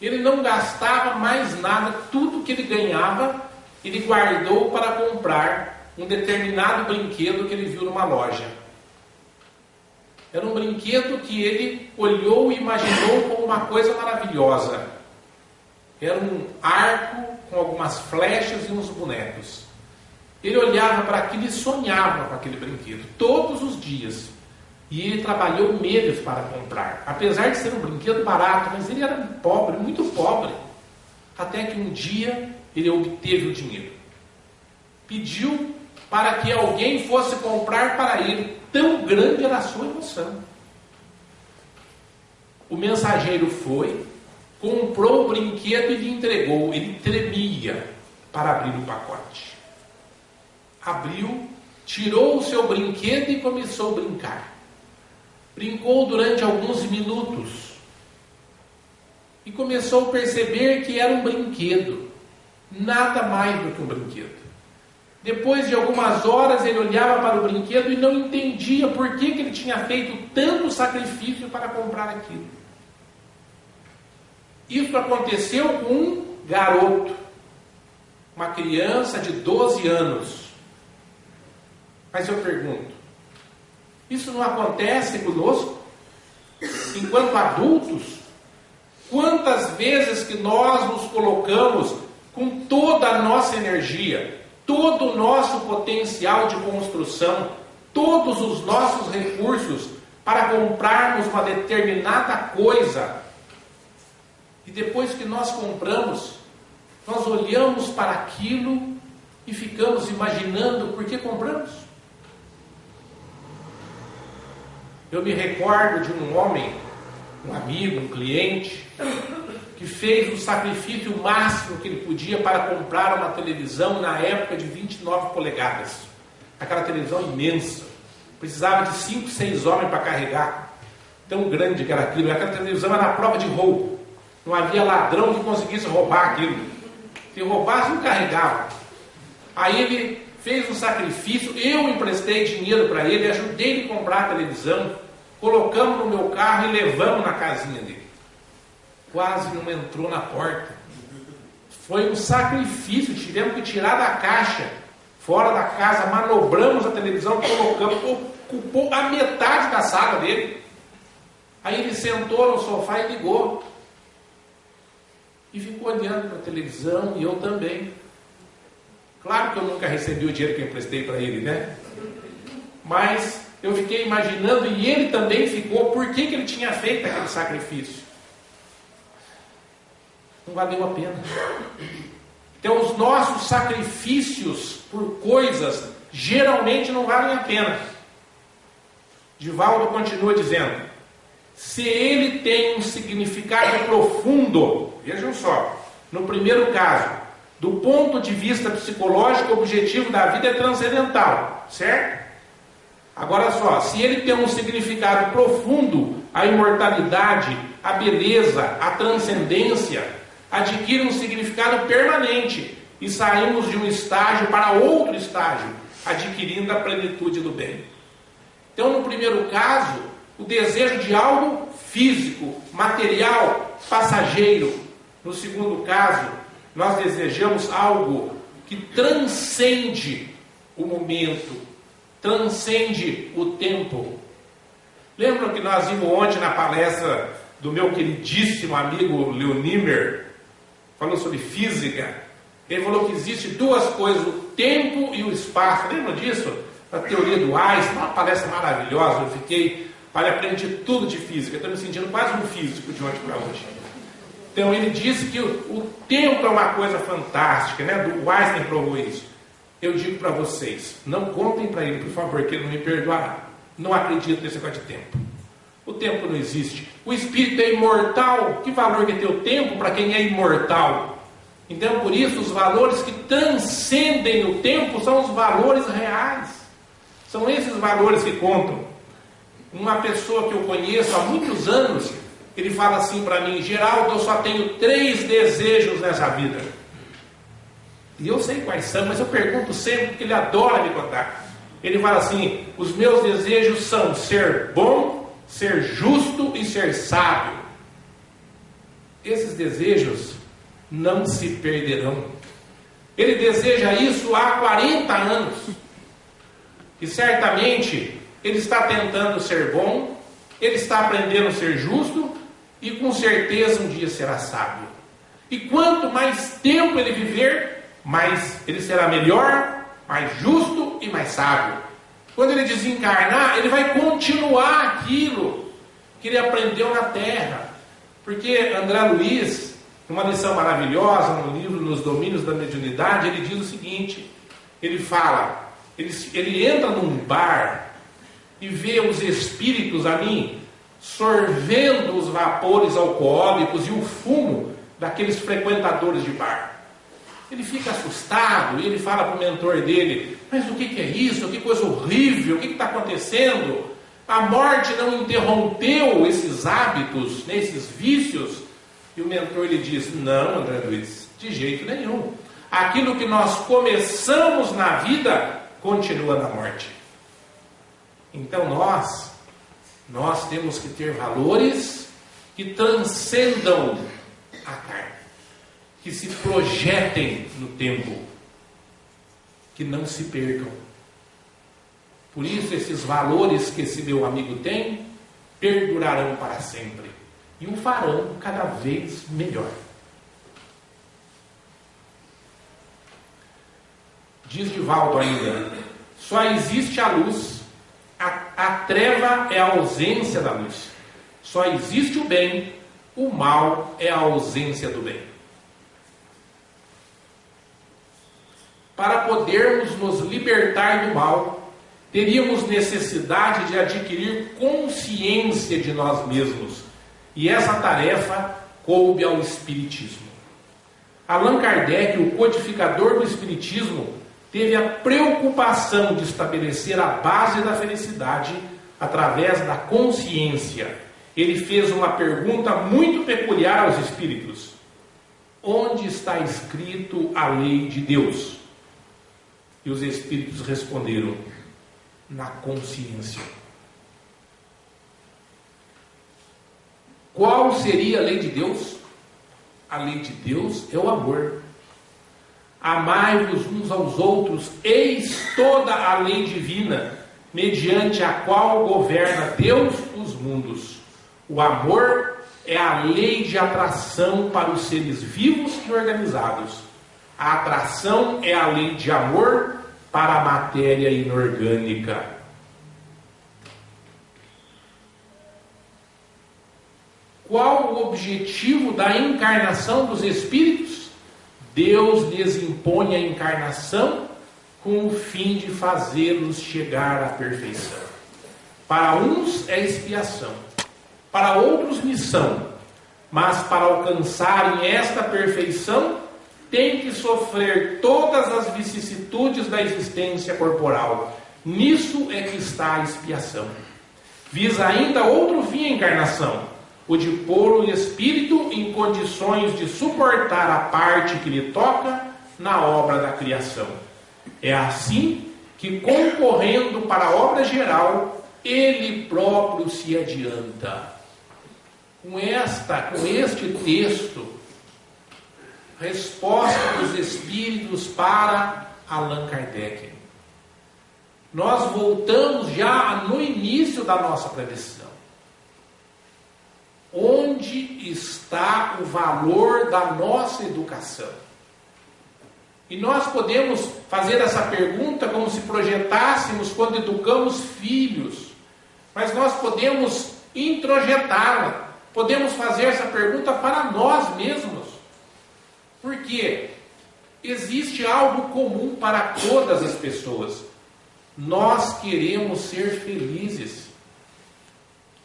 Ele não gastava mais nada, tudo que ele ganhava, ele guardou para comprar um determinado brinquedo que ele viu numa loja. Era um brinquedo que ele olhou e imaginou como uma coisa maravilhosa. Era um arco com algumas flechas e uns bonecos. Ele olhava para aquilo e sonhava com aquele brinquedo, todos os dias. E ele trabalhou meses para comprar. Apesar de ser um brinquedo barato, mas ele era pobre, muito pobre. Até que um dia ele obteve o dinheiro. Pediu para que alguém fosse comprar para ele. Tão grande era a sua emoção. O mensageiro foi, comprou o brinquedo e lhe entregou. Ele tremia para abrir o pacote. Abriu, tirou o seu brinquedo e começou a brincar. Brincou durante alguns minutos e começou a perceber que era um brinquedo, nada mais do que um brinquedo. Depois de algumas horas ele olhava para o brinquedo e não entendia por que ele tinha feito tanto sacrifício para comprar aquilo. Isso aconteceu com um garoto, uma criança de 12 anos. Mas eu pergunto, isso não acontece conosco? Enquanto adultos, quantas vezes que nós nos colocamos com toda a nossa energia, todo o nosso potencial de construção, todos os nossos recursos para comprarmos uma determinada coisa, e depois que nós compramos, nós olhamos para aquilo e ficamos imaginando por que compramos? Eu me recordo de um homem, um amigo, um cliente, que fez o sacrifício máximo que ele podia para comprar uma televisão na época de 29 polegadas. Aquela televisão imensa. Precisava de 5, 6 homens para carregar. Tão grande que era aquilo. Aquela televisão era a prova de roubo. Não havia ladrão que conseguisse roubar aquilo. Se roubasse, não carregava. Aí ele fez um sacrifício, eu emprestei dinheiro para ele, ajudei ele a comprar a televisão, colocamos no meu carro e levamos na casinha dele. Quase não entrou na porta. Foi um sacrifício, tivemos que tirar da caixa, fora da casa, manobramos a televisão, colocamos, ocupou a metade da sala dele. Aí ele sentou no sofá e ligou. E ficou olhando para a televisão, e eu também. Claro que eu nunca recebi o dinheiro que eu emprestei para ele, né? Mas eu fiquei imaginando, e ele também ficou, por que ele tinha feito aquele sacrifício. Não valeu a pena. Então os nossos sacrifícios por coisas geralmente não valem a pena. Divaldo continua dizendo, se ele tem um significado profundo, vejam só, no primeiro caso, do ponto de vista psicológico, o objetivo da vida é transcendental, certo? Agora só, se ele tem um significado profundo, a imortalidade, a beleza, a transcendência, adquire um significado permanente e saímos de um estágio para outro estágio, adquirindo a plenitude do bem. Então, no primeiro caso, o desejo de algo físico, material, passageiro. No segundo caso, nós desejamos algo que transcende o momento, transcende o tempo. Lembram que nós vimos ontem na palestra do meu queridíssimo amigo Leonimer, falou sobre física. Ele falou que existe duas coisas, o tempo e o espaço. Lembram disso? A teoria do Einstein, uma palestra maravilhosa. Eu aprendi tudo de física. Estou me sentindo quase um físico de ontem para hoje. Então ele disse que o tempo é uma coisa fantástica, né? O Einstein provou isso. Eu digo para vocês, não contem para ele, por favor, que ele não me perdoará. Não acredito nesse negócio de tempo. O tempo não existe. O espírito é imortal. Que valor que tem o tempo para quem é imortal? Então, por isso, os valores que transcendem o tempo são os valores reais. São esses valores que contam. Uma pessoa que eu conheço há muitos anos, ele fala assim para mim: Geraldo, eu só tenho 3 desejos nessa vida. E eu sei quais são, mas eu pergunto sempre, porque ele adora me contar. Ele fala assim: os meus desejos são ser bom, ser justo e ser sábio. Esses desejos não se perderão. Ele deseja isso há 40 anos. E certamente ele está tentando ser bom, ele está aprendendo a ser justo e com certeza um dia será sábio. E quanto mais tempo ele viver, mais ele será melhor, mais justo e mais sábio. Quando ele desencarnar, ele vai continuar aquilo que ele aprendeu na Terra. Porque André Luiz, numa lição maravilhosa no livro Nos Domínios da Mediunidade, ele diz o seguinte: ele fala, ele entra num bar e vê os espíritos ali sorvendo os vapores alcoólicos e o fumo daqueles frequentadores de bar. Ele fica assustado e ele fala para o mentor dele: mas o que é isso? Que coisa horrível, o que está acontecendo? A morte não interrompeu esses hábitos, esses vícios? E o mentor lhe diz: não, André Luiz, de jeito nenhum. Aquilo que nós começamos na vida continua na morte. Então nós temos que ter valores que transcendam a carne, que se projetem no tempo, que não se percam. Por isso esses valores que esse meu amigo tem perdurarão para sempre e o farão cada vez melhor. Diz Divaldo ainda: só existe a luz, a treva é a ausência da luz. Só existe o bem, o mal é a ausência do bem. Para podermos nos libertar do mal, teríamos necessidade de adquirir consciência de nós mesmos. E essa tarefa coube ao Espiritismo. Allan Kardec, o codificador do Espiritismo, teve a preocupação de estabelecer a base da felicidade através da consciência. Ele fez uma pergunta muito peculiar aos espíritos: onde está escrito a lei de Deus? E os espíritos responderam: na consciência. Qual seria a lei de Deus? A lei de Deus é o amor. Amai-vos uns aos outros, eis toda a lei divina, mediante a qual governa Deus os mundos. O amor é a lei de atração para os seres vivos e organizados. A atração é a lei de amor para a matéria inorgânica. Qual o objetivo da encarnação dos espíritos? Deus lhes impõe a encarnação com o fim de fazê-los chegar à perfeição. Para uns é expiação, para outros missão, mas para alcançarem esta perfeição, têm que sofrer todas as vicissitudes da existência corporal. Nisso é que está a expiação. Visa ainda outro fim a encarnação, o de pôr o espírito em condições de suportar a parte que lhe toca na obra da criação. É assim que, concorrendo para a obra geral, ele próprio se adianta. com este texto, Resposta dos Espíritos para Allan Kardec. Nós voltamos já no início da nossa preleção. Onde está o valor da nossa educação? E nós podemos fazer essa pergunta como se projetássemos quando educamos filhos, mas nós podemos introjetá-la, podemos fazer essa pergunta para nós mesmos, porque existe algo comum para todas as pessoas. Nós queremos ser felizes,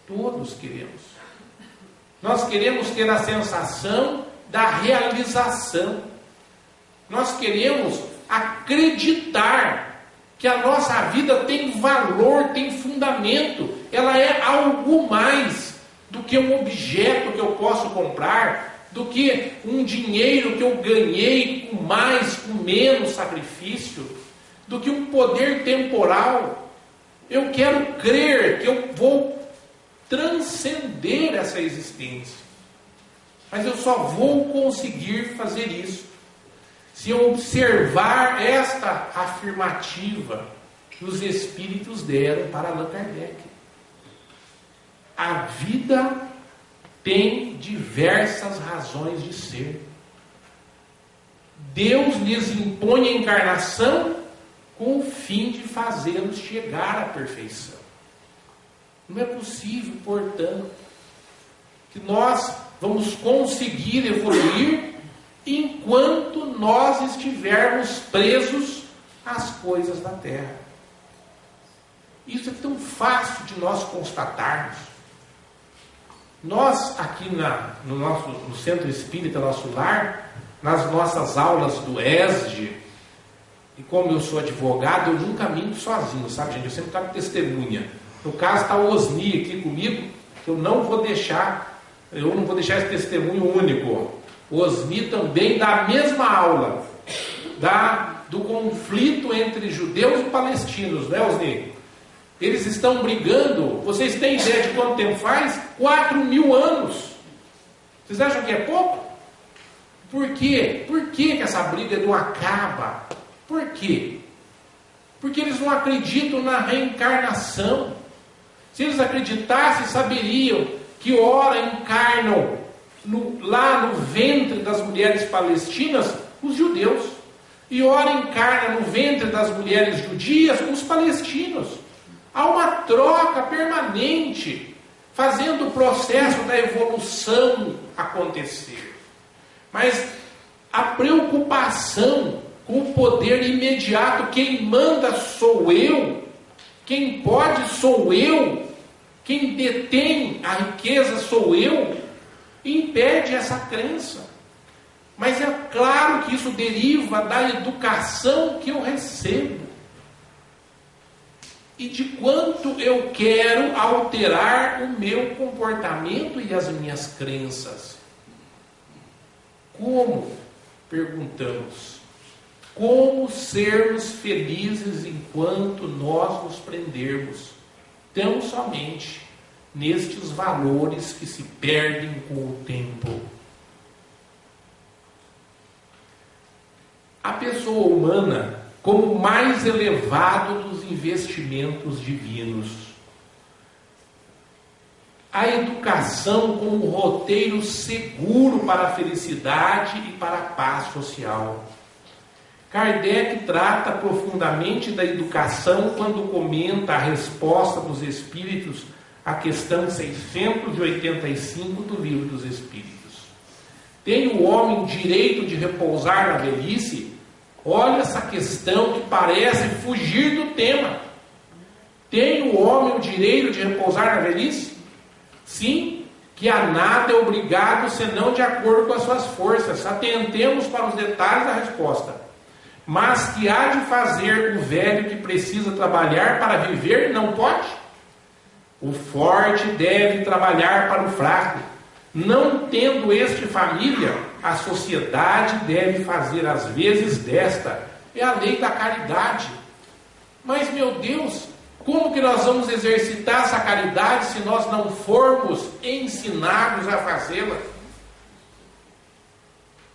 todos queremos. Nós queremos ter a sensação da realização. Nós queremos acreditar que a nossa vida tem valor, tem fundamento. Ela é algo mais do que um objeto que eu posso comprar, do que um dinheiro que eu ganhei com mais, com menos sacrifício, do que um poder temporal. Eu quero crer que eu vou transcender essa existência. Mas eu só vou conseguir fazer isso se eu observar esta afirmativa que os Espíritos deram para Allan Kardec. A vida tem diversas razões de ser. Deus lhes impõe a encarnação com o fim de fazê-los chegar à perfeição. Não é possível, portanto, que nós vamos conseguir evoluir enquanto nós estivermos presos às coisas da terra. Isso é tão fácil de nós constatarmos. Nós, aqui no Centro Espírita, nosso lar, nas nossas aulas do ESD, e como eu sou advogado, eu nunca minto sozinho, sabe, gente? Eu sempre trago testemunha. No caso está o Osni aqui comigo, que eu não vou deixar esse testemunho único. O Osni também dá a mesma aula do conflito entre judeus e palestinos, não é, Osni? Eles estão brigando, vocês têm ideia de quanto tempo faz? 4.000 anos. Vocês acham que é pouco? Por quê? Por que essa briga não acaba? Por quê? Porque eles não acreditam na reencarnação. Se eles acreditassem, saberiam que ora encarnam lá no ventre das mulheres palestinas os judeus, e ora encarna no ventre das mulheres judias os palestinos. Há uma troca permanente, fazendo o processo da evolução acontecer. Mas a preocupação com o poder imediato, quem manda sou eu, quem pode sou eu, quem detém a riqueza sou eu, impede essa crença. Mas é claro que isso deriva da educação que eu recebo e de quanto eu quero alterar o meu comportamento e as minhas crenças. Como? Perguntamos. Como sermos felizes enquanto nós nos prendermos tão somente nestes valores que se perdem com o tempo? A pessoa humana como o mais elevado dos investimentos divinos. A educação como roteiro seguro para a felicidade e para a paz social. Kardec trata profundamente da educação quando comenta a resposta dos Espíritos à questão 685 do Livro dos Espíritos. Tem o homem direito de repousar na velhice? Olha essa questão que parece fugir do tema. Tem o homem o direito de repousar na velhice? Sim, que a nada é obrigado senão de acordo com as suas forças. Atentemos para os detalhes da resposta. Mas que há de fazer o velho que precisa trabalhar para viver, não pode? O forte deve trabalhar para o fraco. Não tendo este família, a sociedade deve fazer às vezes desta. É a lei da caridade. Mas, meu Deus, Como que nós vamos exercitar essa caridade se nós não formos ensinados a fazê-la?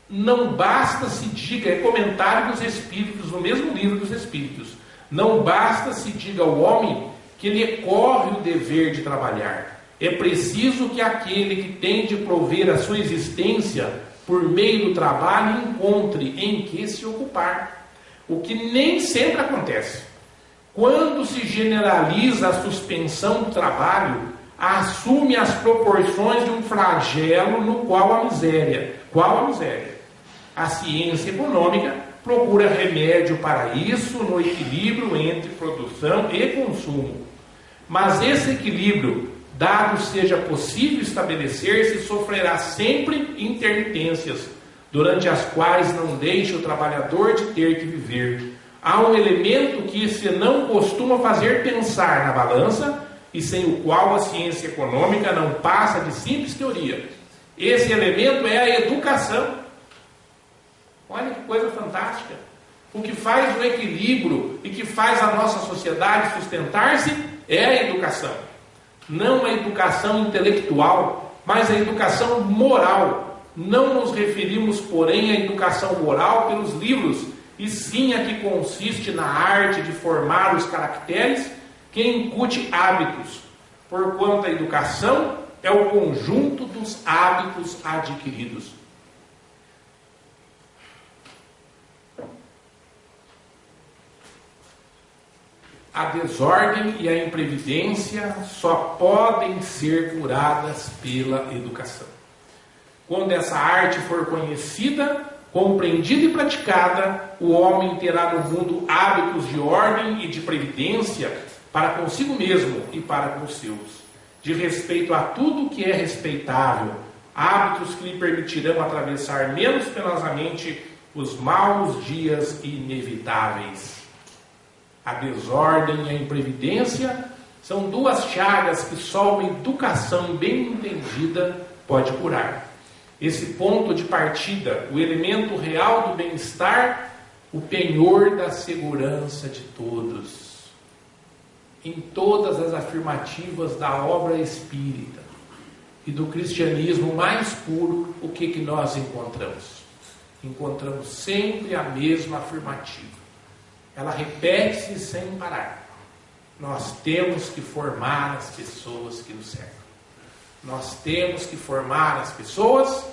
Não basta se diga, é comentário dos Espíritos, no mesmo livro dos Espíritos, não basta se diga ao homem que lhe corre o dever de trabalhar. É preciso que aquele que tem de prover a sua existência por meio do trabalho encontre em que se ocupar. O que nem sempre acontece. Quando se generaliza a suspensão do trabalho, assume as proporções de um flagelo no qual a miséria. Qual a miséria? A ciência econômica procura remédio para isso no equilíbrio entre produção e consumo. Mas esse equilíbrio, dado seja possível estabelecer-se, sofrerá sempre intermitências, durante as quais não deixa o trabalhador de ter que viver. Há um elemento que se não costuma fazer pensar na balança e sem o qual a ciência econômica não passa de simples teoria. Esse elemento é a educação. Olha que coisa fantástica. O que faz o equilíbrio e que faz a nossa sociedade sustentar-se é a educação. Não a educação intelectual, mas a educação moral. Não nos referimos, porém, à educação moral pelos livros, e sim a que consiste na arte de formar os caracteres que incute hábitos, porquanto a educação é o conjunto dos hábitos adquiridos. A desordem e a imprevidência só podem ser curadas pela educação. Quando essa arte for conhecida, compreendida e praticada, o homem terá no mundo hábitos de ordem e de previdência para consigo mesmo e para com os seus, de respeito a tudo que é respeitável, hábitos que lhe permitirão atravessar menos penosamente os maus dias inevitáveis. A desordem e a imprevidência são duas chagas que só uma educação bem entendida pode curar. Esse ponto de partida, o elemento real do bem-estar, o penhor da segurança de todos. Em todas as afirmativas da obra espírita e do cristianismo mais puro, o que nós encontramos? Encontramos sempre a mesma afirmativa. Ela repete-se sem parar. Nós temos que formar as pessoas que nos cercam. Nós temos que formar as pessoas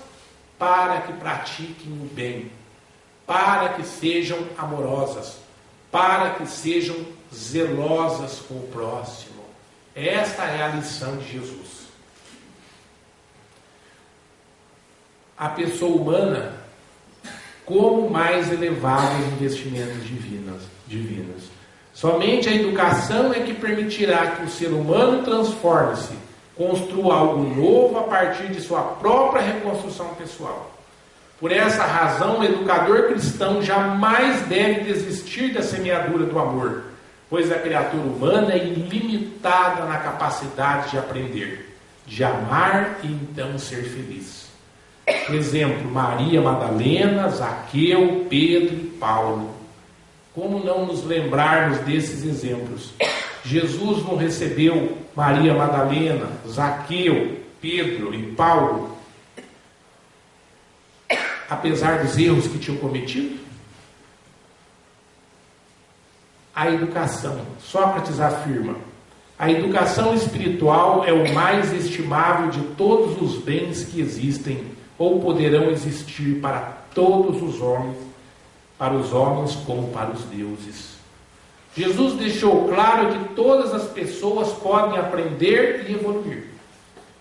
para que pratiquem o bem, para que sejam amorosas, para que sejam zelosas com o próximo. Esta é a lição de Jesus. A pessoa humana, como mais elevado os investimentos divinos. Somente a educação é que permitirá que o ser humano transforme-se, construa algo novo a partir de sua própria reconstrução pessoal. Por essa razão, o educador cristão jamais deve desistir da semeadura do amor, pois a criatura humana é ilimitada na capacidade de aprender, de amar e então ser feliz. Por exemplo, Maria Madalena, Zaqueu, Pedro e Paulo. Como não nos lembrarmos desses exemplos? Jesus não recebeu Maria Madalena, Zaqueu, Pedro e Paulo, apesar dos erros que tinham cometido? A educação, Sócrates afirma, a educação espiritual é o mais estimável de todos os bens que existem ou poderão existir para todos os homens, para os homens como para os deuses. Jesus deixou claro que todas as pessoas podem aprender e evoluir.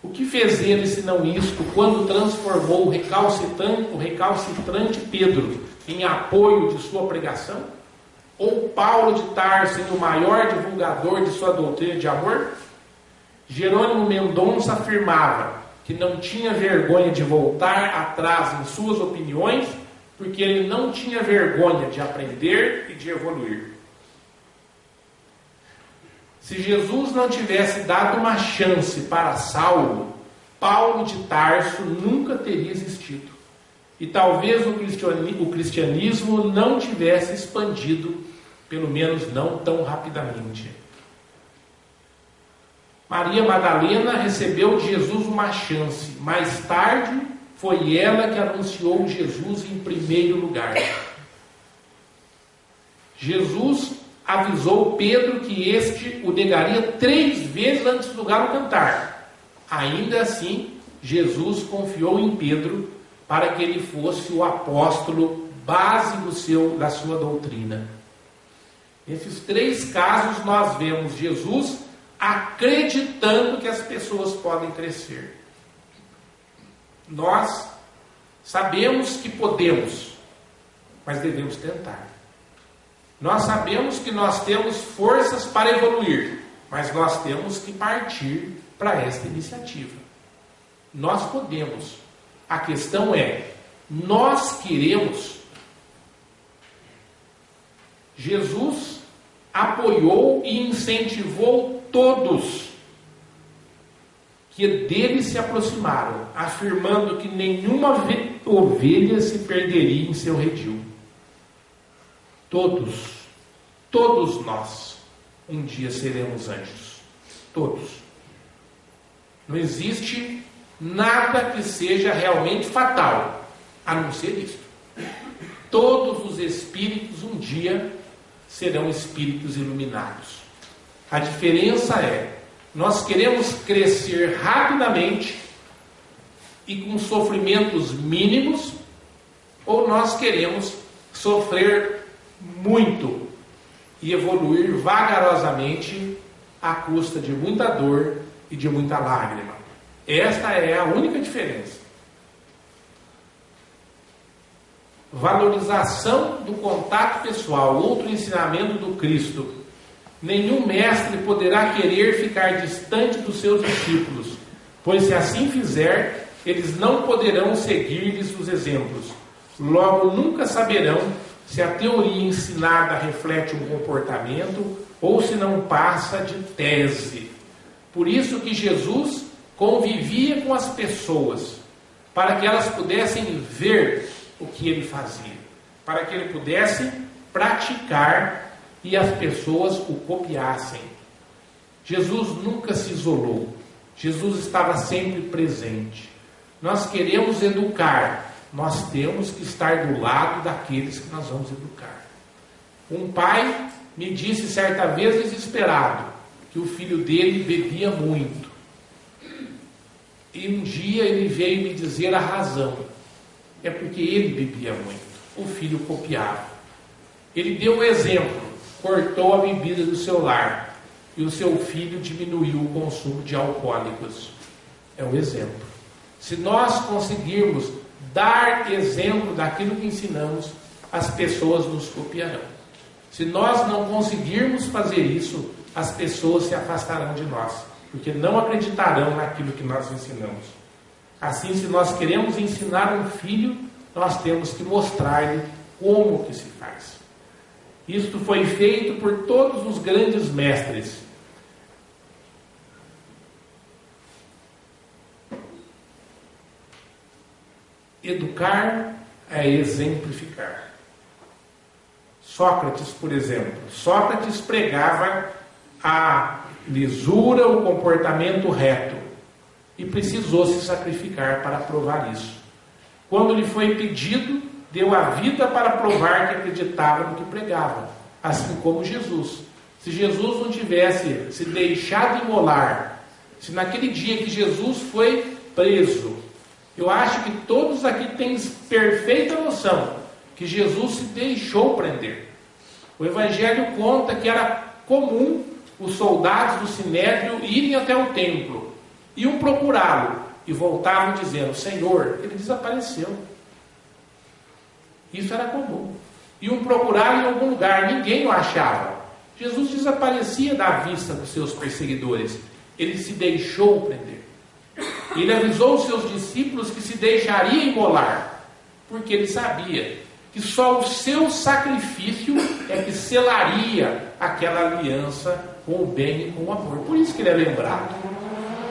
O que fez ele, senão isto, quando transformou o recalcitrante Pedro em apoio de sua pregação? Ou Paulo de Tarso em o maior divulgador de sua doutrina de amor? Jerônimo Mendonça afirmava que não tinha vergonha de voltar atrás em suas opiniões, porque ele não tinha vergonha de aprender e de evoluir. Se Jesus não tivesse dado uma chance para Saulo, Paulo de Tarso nunca teria existido. E talvez o cristianismo não tivesse expandido, pelo menos não tão rapidamente. Maria Madalena recebeu de Jesus uma chance. Mais tarde, foi ela que anunciou Jesus em primeiro lugar. Jesus avisou Pedro que este o negaria 3 vezes antes do galo cantar. Ainda assim, Jesus confiou em Pedro para que ele fosse o apóstolo base da sua doutrina. Nesses 3 casos nós vemos Jesus acreditando que as pessoas podem crescer. Nós sabemos que podemos, mas devemos tentar. Nós sabemos que nós temos forças para evoluir, mas nós temos que partir para esta iniciativa. Nós podemos. A questão é, nós queremos. Jesus apoiou e incentivou todos que dele se aproximaram, afirmando que nenhuma ovelha se perderia em seu redil. Todos nós, um dia seremos anjos. Todos. Não existe nada que seja realmente fatal, a não ser isto. Todos os espíritos um dia serão espíritos iluminados. A diferença é, nós queremos crescer rapidamente e com sofrimentos mínimos, ou nós queremos sofrer muito e evoluir vagarosamente à custa de muita dor e de muita lágrima. Esta é a única diferença. Valorização do contato pessoal, outro ensinamento do Cristo. Nenhum mestre poderá querer ficar distante dos seus discípulos, pois se assim fizer, eles não poderão seguir-lhes os exemplos. Logo, nunca saberão se a teoria ensinada reflete um comportamento ou se não passa de tese. Por isso que Jesus convivia com as pessoas, para que elas pudessem ver o que ele fazia, para que ele pudesse praticar e as pessoas o copiassem. Jesus nunca se isolou, Jesus estava sempre presente. Nós queremos educar, nós temos que estar do lado daqueles que nós vamos educar. Um pai me disse certa vez, desesperado, que o filho dele bebia muito. E um dia ele veio me dizer a razão. É porque ele bebia muito. O filho copiava. Ele deu um exemplo. Cortou a bebida do seu lar. E o seu filho diminuiu o consumo de alcoólicos. É um exemplo. Se nós conseguirmos dar exemplo daquilo que ensinamos, as pessoas nos copiarão. Se nós não conseguirmos fazer isso, as pessoas se afastarão de nós, porque não acreditarão naquilo que nós ensinamos. Assim, se nós queremos ensinar um filho, nós temos que mostrar-lhe como que se faz. Isto foi feito por todos os grandes mestres. Educar é exemplificar. Sócrates, por exemplo. Sócrates pregava a lisura, o comportamento reto. E precisou se sacrificar para provar isso. Quando lhe foi pedido, deu a vida para provar que acreditava no que pregava. Assim como Jesus. Se Jesus não tivesse se deixado imolar, se naquele dia que Jesus foi preso, eu acho que todos aqui têm perfeita noção que Jesus se deixou prender. O Evangelho conta que era comum os soldados do Sinédrio irem até o templo, iam procurá-lo e voltavam dizendo: Senhor, ele desapareceu. Isso era comum. Iam procurá-lo em algum lugar, ninguém o achava. Jesus desaparecia da vista dos seus perseguidores. Ele se deixou prender. Ele avisou os seus discípulos que se deixaria imolar, porque ele sabia que só o seu sacrifício é que selaria aquela aliança com o bem e com o amor. Por isso que ele é lembrado.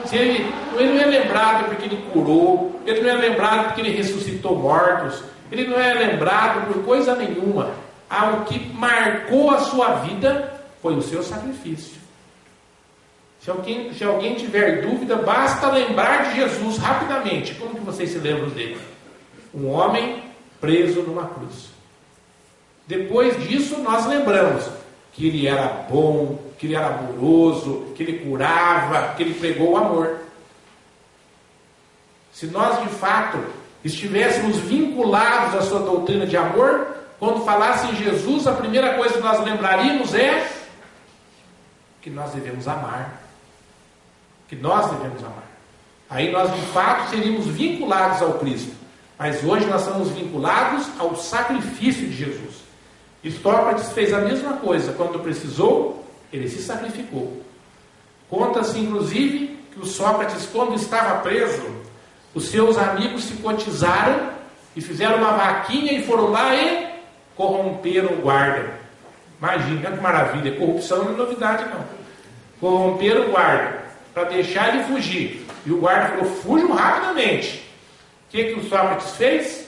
Ele não é lembrado porque ele curou, ele não é lembrado porque ele ressuscitou mortos, ele não é lembrado por coisa nenhuma. O que marcou a sua vida foi o seu sacrifício. Se alguém tiver dúvida, basta lembrar de Jesus rapidamente. Como que vocês se lembram dele? Um homem preso numa cruz. Depois disso, nós lembramos que ele era bom, que ele era amoroso, que ele curava, que ele pregou o amor. Se nós, de fato, estivéssemos vinculados à sua doutrina de amor, quando falasse em Jesus, a primeira coisa que nós lembraríamos é que nós devemos amar. Que nós devemos amar. Aí nós, de fato, seríamos vinculados ao Cristo. Mas hoje nós somos vinculados ao sacrifício de Jesus. E Sócrates fez a mesma coisa. Quando precisou, ele se sacrificou. Conta-se, inclusive, que o Sócrates, quando estava preso, os seus amigos se cotizaram e fizeram uma vaquinha e foram lá e corromperam o guarda. Imagina que maravilha. Corrupção não é novidade, não. Corromperam o guarda para deixar ele fugir. E o guarda falou: fujam rapidamente. O que o Sócrates fez?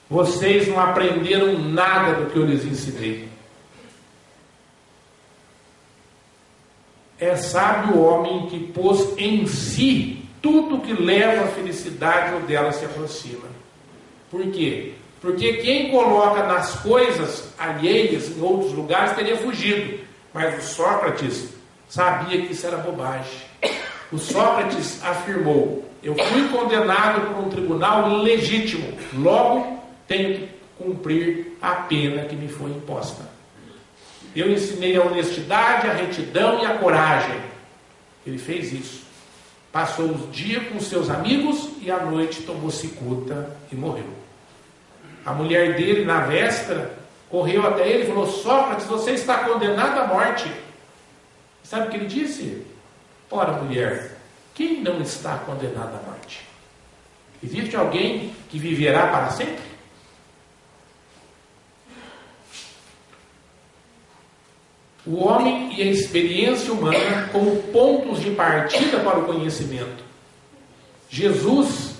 Vocês não aprenderam nada do que eu lhes ensinei. É sábio o homem que pôs em si tudo que leva à felicidade ou dela se aproxima. Por quê? Porque quem coloca nas coisas alheias em outros lugares teria fugido. Mas o Sócrates sabia que isso era bobagem. O Sócrates afirmou: eu fui condenado por um tribunal legítimo, logo tenho que cumprir a pena que me foi imposta. Eu ensinei a honestidade, a retidão e a coragem. Ele fez isso. Passou os dias com seus amigos e à noite tomou cicuta e morreu. A mulher dele, na véspera, correu até ele e falou: Sócrates, você está condenado à morte. Sabe o que ele disse? Ora, mulher, quem não está condenado à morte? Existe alguém que viverá para sempre? O homem e a experiência humana como pontos de partida para o conhecimento. Jesus,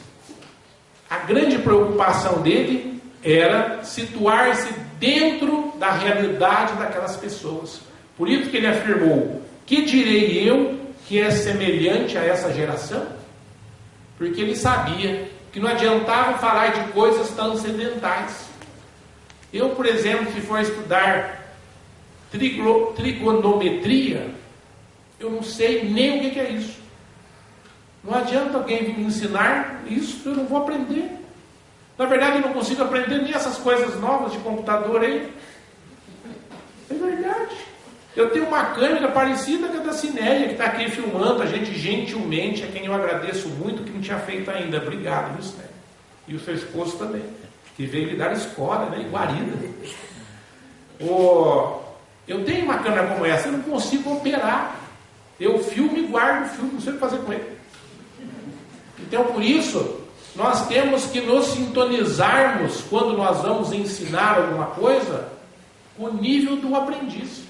a grande preocupação dele era situar-se dentro da realidade daquelas pessoas. Por isso que ele afirmou: que direi eu que é semelhante a essa geração? Porque ele sabia que não adiantava falar de coisas transcendentais. Eu, por exemplo, se for estudar trigonometria, eu não sei nem o que é isso. Não adianta alguém me ensinar isso, eu não vou aprender. Na verdade, eu não consigo aprender nem essas coisas novas de computador aí. É verdade. Eu tenho uma câmera parecida com a da Cinéia, que está aqui filmando a gente gentilmente, a quem eu agradeço muito, que não tinha feito ainda. Obrigado, viu, Cinéia? E o seu esposo também, que veio lhe dar escola, né? Guarida. Eu tenho uma câmera como essa, eu não consigo operar. Eu filmo e guardo o filme, não sei o que fazer com ele. Então, por isso, nós temos que nos sintonizarmos quando nós vamos ensinar alguma coisa com o nível do aprendiz.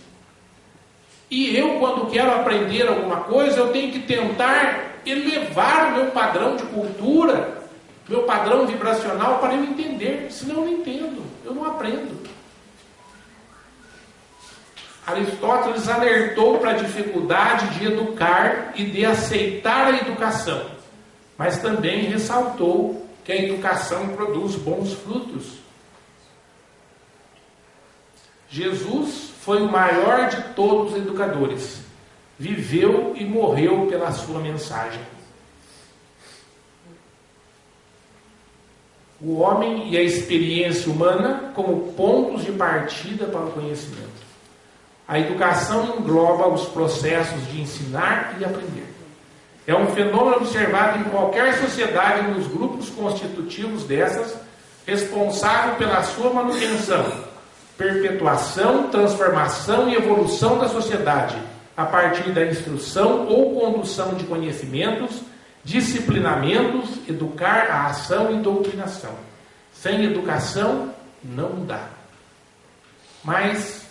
E eu, quando quero aprender alguma coisa, eu tenho que tentar elevar o meu padrão de cultura, meu padrão vibracional, para eu entender. Senão eu não entendo, eu não aprendo. Aristóteles alertou para a dificuldade de educar e de aceitar a educação, mas também ressaltou que a educação produz bons frutos. Jesus foi o maior de todos os educadores. Viveu e morreu pela sua mensagem. O homem e a experiência humana como pontos de partida para o conhecimento. A educação engloba os processos de ensinar e aprender. É um fenômeno observado em qualquer sociedade nos grupos constitutivos dessas, responsável pela sua manutenção, perpetuação, transformação e evolução da sociedade, a partir da instrução ou condução de conhecimentos, disciplinamentos, educar a ação e doutrinação. Sem educação, não dá. Mas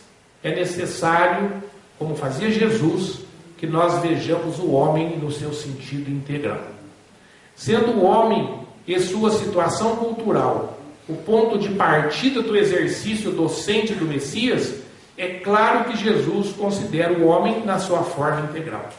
é necessário, como fazia Jesus, que nós vejamos o homem no seu sentido integral. Sendo o homem e sua situação cultural o ponto de partida do exercício docente do Messias, é claro que Jesus considera o homem na sua forma integral,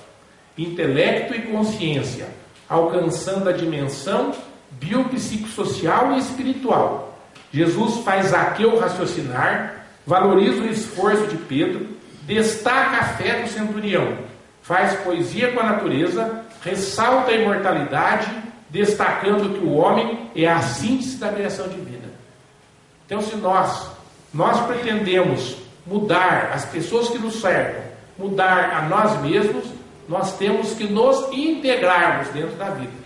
intelecto e consciência, alcançando a dimensão biopsicossocial e espiritual. Jesus faz Zaqueu raciocinar, valoriza o esforço de Pedro, destaca a fé do centurião, faz poesia com a natureza, ressalta a imortalidade, destacando que o homem é a síntese da criação divina. Então, se nós pretendemos mudar as pessoas que nos cercam, mudar a nós mesmos, nós temos que nos integrarmos dentro da vida.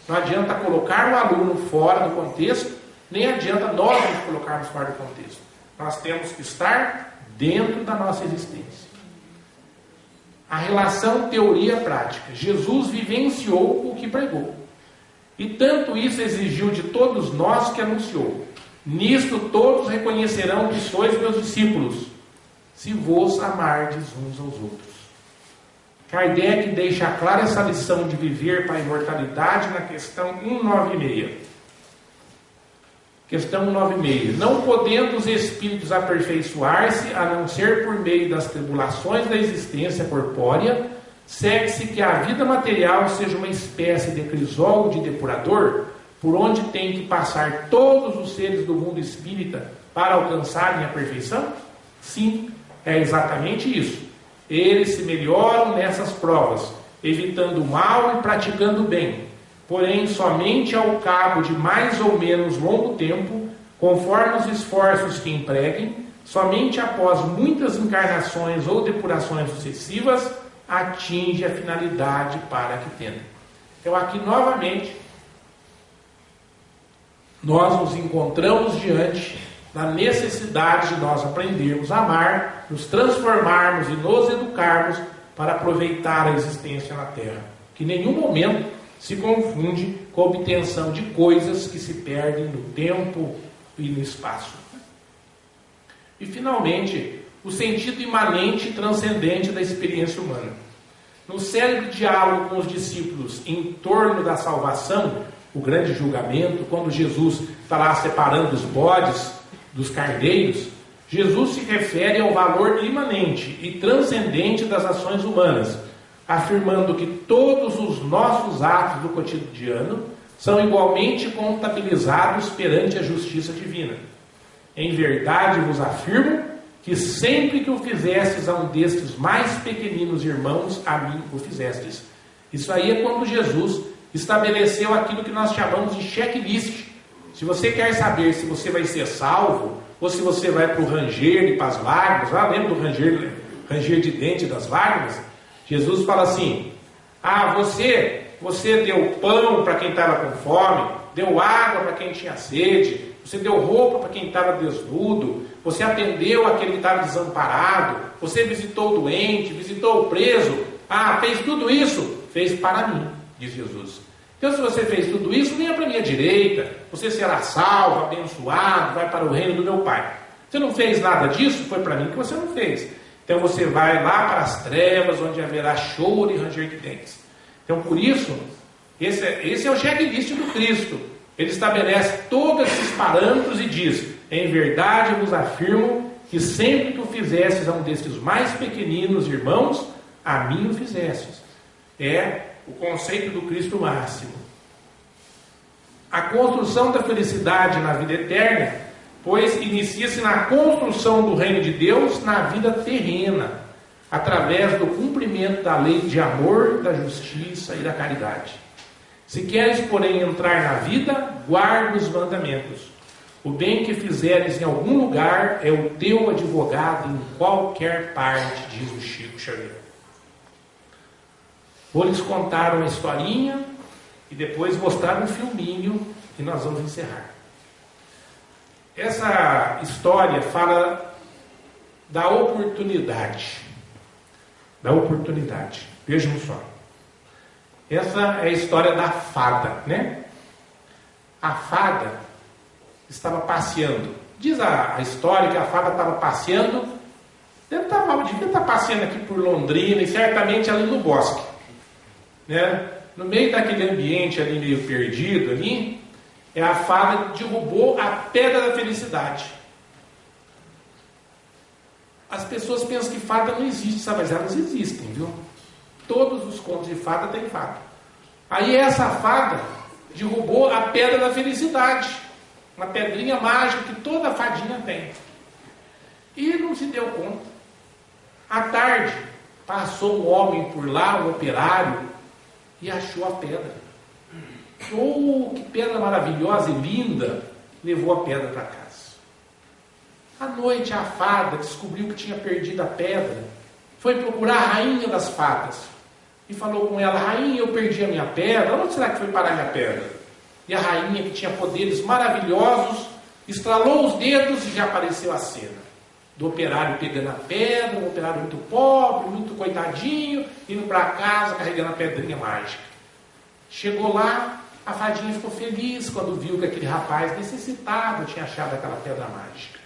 Não adianta colocar o aluno fora do contexto, nem adianta nós nos colocarmos fora do contexto. Nós temos que estar dentro da nossa existência. A relação teoria-prática. Jesus vivenciou o que pregou. E tanto isso exigiu de todos nós que anunciou. Nisto todos reconhecerão que sois meus discípulos, se vos amardes uns aos outros. Kardec deixa clara essa lição de viver para a imortalidade na questão 196. Questão 196. Não podendo os espíritos aperfeiçoar-se, a não ser por meio das tribulações da existência corpórea, segue-se que a vida material seja uma espécie de crisol de depurador, por onde tem que passar todos os seres do mundo espírita para alcançarem a perfeição? Sim, é exatamente isso. Eles se melhoram nessas provas, evitando o mal e praticando o bem. Porém, somente ao cabo de mais ou menos longo tempo, conforme os esforços que empreguem, somente após muitas encarnações ou depurações sucessivas, atinge a finalidade para que tendem. Então, aqui novamente, nós nos encontramos diante da necessidade de nós aprendermos a amar, nos transformarmos e nos educarmos para aproveitar a existência na Terra, que em nenhum momento se confunde com a obtenção de coisas que se perdem no tempo e no espaço. E finalmente, o sentido imanente e transcendente da experiência humana. No célebre diálogo com os discípulos em torno da salvação, o grande julgamento, quando Jesus está lá separando os bodes dos cardeiros, Jesus se refere ao valor imanente e transcendente das ações humanas, afirmando que todos os nossos atos do cotidiano são igualmente contabilizados perante a justiça divina. Em verdade vos afirmo que sempre que o fizestes a um destes mais pequeninos irmãos, a mim o fizestes. Isso aí é quando Jesus estabeleceu aquilo que nós chamamos de checklist. Se você quer saber se você vai ser salvo, ou se você vai para o ranger e para as lágrimas, lembra do ranger de dente das lágrimas? Jesus fala assim: você deu pão para quem estava com fome, deu água para quem tinha sede, você deu roupa para quem estava desnudo, você atendeu aquele que estava desamparado, você visitou o doente, visitou o preso, fez tudo isso, fez para mim, diz Jesus. Então, se você fez tudo isso, venha para a minha direita, você será salvo, abençoado, vai para o reino do meu Pai. Você não fez nada disso, foi para mim que você não fez. Então você vai lá para as trevas, onde haverá choro e ranger de dentes. Então, por isso, esse é o checklist do Cristo. Ele estabelece todos esses parâmetros e diz: em verdade eu vos afirmo que sempre que o fizestes a um destes mais pequeninos irmãos, a mim o fizestes. É o conceito do Cristo máximo. A construção da felicidade na vida eterna, pois inicia-se na construção do reino de Deus na vida terrena, através do cumprimento da lei de amor, da justiça e da caridade. Se queres, porém, entrar na vida, guarda os mandamentos. O bem que fizeres em algum lugar é o teu advogado em qualquer parte, diz o Chico Xavier. Vou lhes contar uma historinha e depois mostrar um filminho e nós vamos encerrar. Essa história fala da oportunidade. Da oportunidade. Vejam só. Essa é a história da fada, né? A fada estava passeando. Diz a história que a fada estava passeando. Devia estar passeando aqui por Londrina e certamente ali no bosque. Né? No meio daquele ambiente ali meio perdido ali, a fada derrubou a pedra da felicidade. As pessoas pensam que fada não existe, sabe? Mas elas existem, viu? Todos os contos de fada têm fada. Aí essa fada derrubou a pedra da felicidade, uma pedrinha mágica que toda fadinha tem. E não se deu conta. À tarde, passou um homem por lá, um operário, e achou a pedra. Oh, que pedra maravilhosa e linda! Levou a pedra para casa. À noite, a fada descobriu que tinha perdido a pedra. Foi procurar a rainha das fadas. E falou com ela: rainha, eu perdi a minha pedra. Onde será que foi parar a minha pedra? E a rainha, que tinha poderes maravilhosos, estralou os dedos e já apareceu a cena do operário pegando a pedra, um operário muito pobre, muito coitadinho, indo para casa carregando a pedrinha mágica. Chegou lá, a fadinha ficou feliz quando viu que aquele rapaz necessitado tinha achado aquela pedra mágica.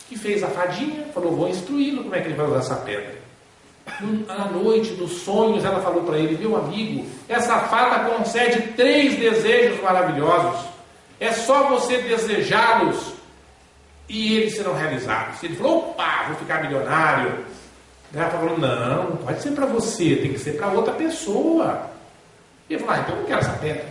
O que fez a fadinha? Falou: vou instruí-lo como é que ele vai usar essa pedra. À noite, nos sonhos, ela falou para ele: meu amigo, essa fada concede 3 desejos maravilhosos. É só você desejá-los e eles serão realizados. Ele falou: opa, vou ficar milionário. Ela falou: não pode ser para você, tem que ser para outra pessoa. E ele falou: então eu não quero essa pedra,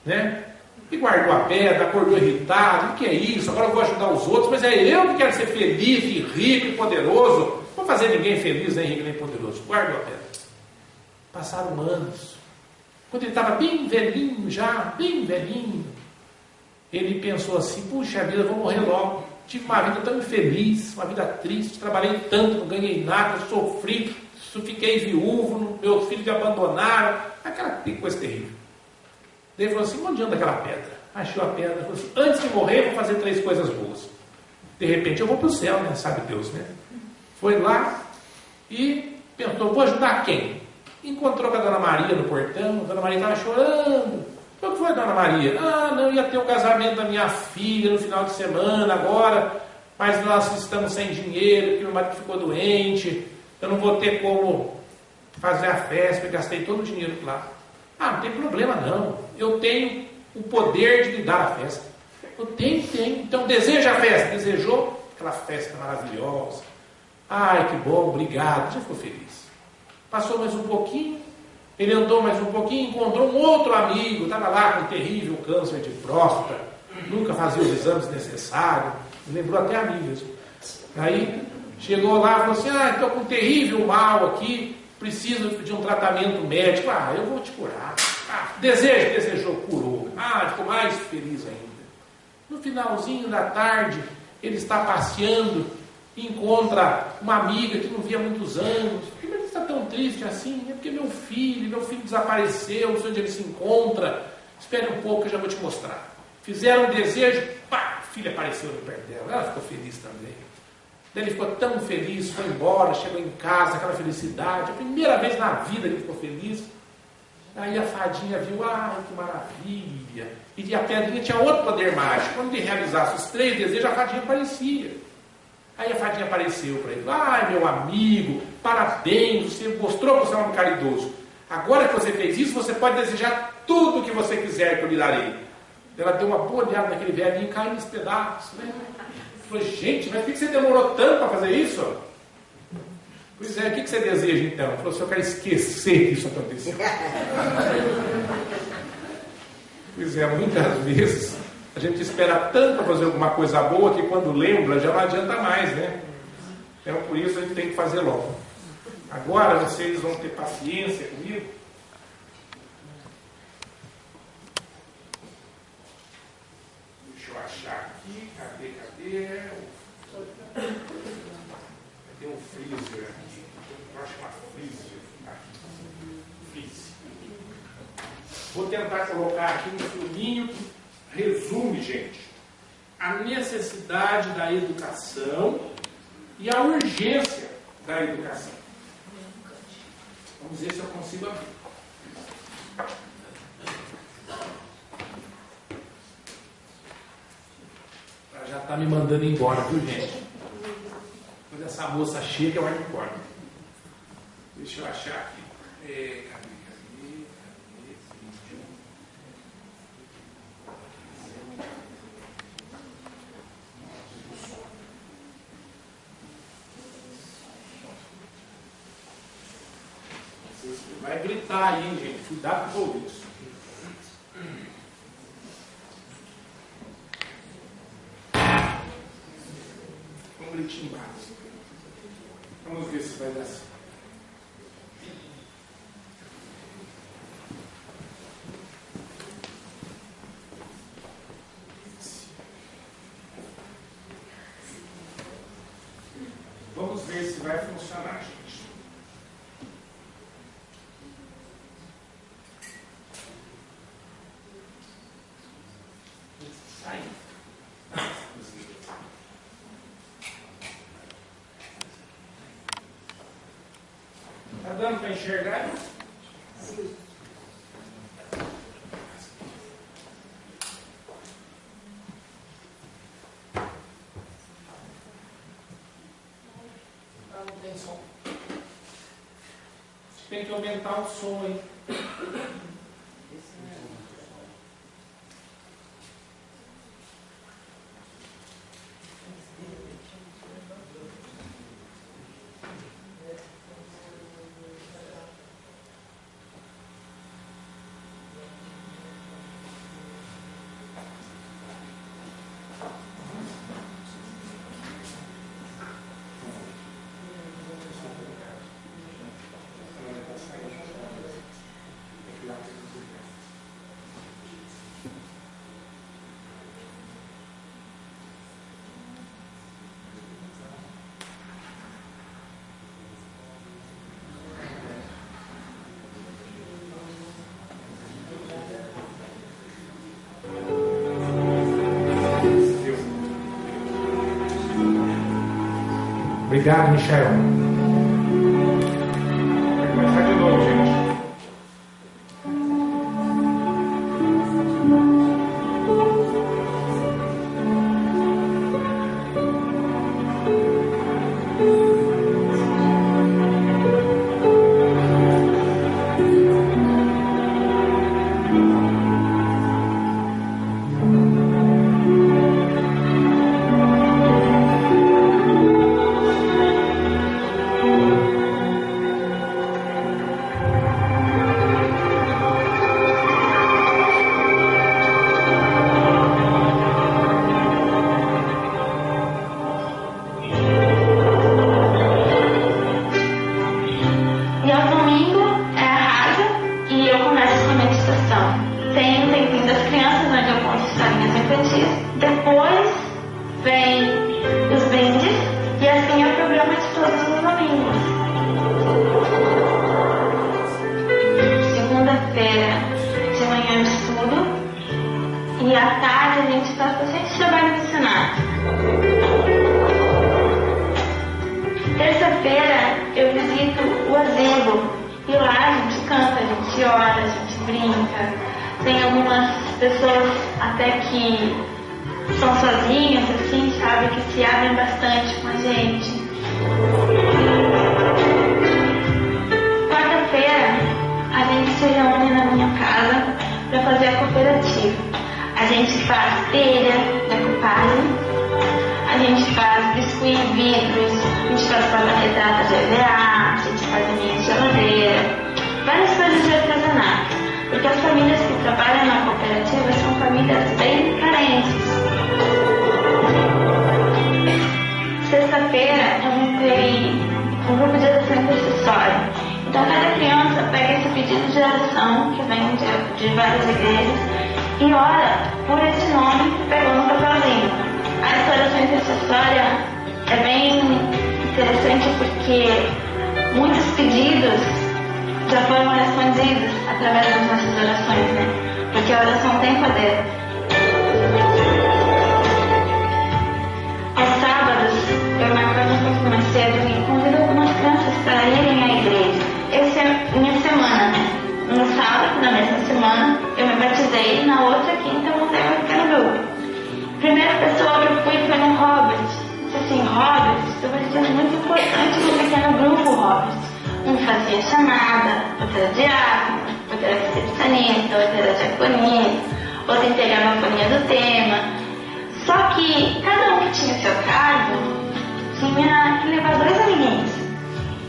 né? E guardou a pedra, acordou irritado: o que é isso? Agora eu vou ajudar os outros, mas é eu que quero ser feliz e rico e poderoso. Não vou fazer ninguém feliz, nem rico, nem poderoso. Guardou a pedra. Passaram anos. Quando ele estava bem velhinho já, bem velhinho, ele pensou assim: puxa vida, eu vou morrer logo. Tive uma vida tão infeliz, uma vida triste, trabalhei tanto, não ganhei nada, sofri, fiquei viúvo, meus filhos me abandonaram, aquela coisa terrível. Ele falou assim: onde anda aquela pedra? Achou a pedra, falou assim: antes de morrer, vou fazer 3 coisas boas. De repente eu vou para o céu, né? Sabe Deus, né? Foi lá e pensou: vou ajudar quem? Encontrou com a Dona Maria no portão. A Dona Maria estava chorando. O que foi, Dona Maria? Ah, não, ia ter o casamento da minha filha no final de semana agora, mas nós estamos sem dinheiro, porque meu marido ficou doente, eu não vou ter como fazer a festa, eu gastei todo o dinheiro lá. Ah, não tem problema não, eu tenho o poder de lhe dar a festa. Eu tenho, então deseja a festa. Desejou aquela festa maravilhosa. Ai, que bom, obrigado, já ficou feliz. Passou mais um pouquinho, ele andou mais um pouquinho, encontrou um outro amigo, estava lá com um terrível câncer de próstata, nunca fazia os exames necessários, lembrou até a mim mesmo. Aí chegou lá e falou assim: ah, estou com um terrível mal aqui, preciso de um tratamento médico. Ah, eu vou te curar. Ah, desejou, curou. Ah, ficou mais feliz ainda. No finalzinho da tarde, ele está passeando, encontra uma amiga que não via há muitos anos. Por que ele está tão triste assim? É porque meu filho desapareceu, não sei onde ele se encontra. Espere um pouco que eu já vou te mostrar. Fizeram um desejo, pá, a filha apareceu no pé dela. Ela ficou feliz também. Daí ele ficou tão feliz, foi embora, chegou em casa, aquela felicidade. A primeira vez na vida que ele ficou feliz. Aí a fadinha viu: ai, que maravilha. E a pedrinha tinha outro poder mágico. Quando ele realizasse os 3 desejos, a fadinha aparecia. Aí a fadinha apareceu para ele: ai, meu amigo, parabéns, você mostrou que você é um homem caridoso. Agora que você fez isso, você pode desejar tudo o que você quiser que eu lhe darei. Ela deu uma boa olhada naquele velhinho e caiu nos pedaços, né? Falou: gente, mas por que você demorou tanto para fazer isso? Pois é, o que você deseja então? Ele falou assim: eu quero esquecer que isso aconteceu. Pois é, muitas vezes a gente espera tanto para fazer alguma coisa boa que quando lembra já não adianta mais, né? Então por isso a gente tem que fazer logo. Agora vocês vão ter paciência comigo. Deixa eu achar aqui, cadê? Tem um freezer aqui. Eu acho uma freezer aqui. Vou tentar colocar aqui um filminho que resume, gente, a necessidade da educação e a urgência da educação. Vamos ver se eu consigo abrir. Ela já está me mandando embora, viu, gente? Quando essa moça chega, eu vou embora. Deixa eu achar aqui. Cadê? Vai gritar aí, gente. Cuidado com os ouvidos. Um gritinho básico. Vamos ver se vai dar certo. Vamos ver se vai funcionar, gente. Sai. Tá dando para enxergar? Sim. Tem que aumentar o som aí. Obrigado, Michel. Vai começar de novo, gente.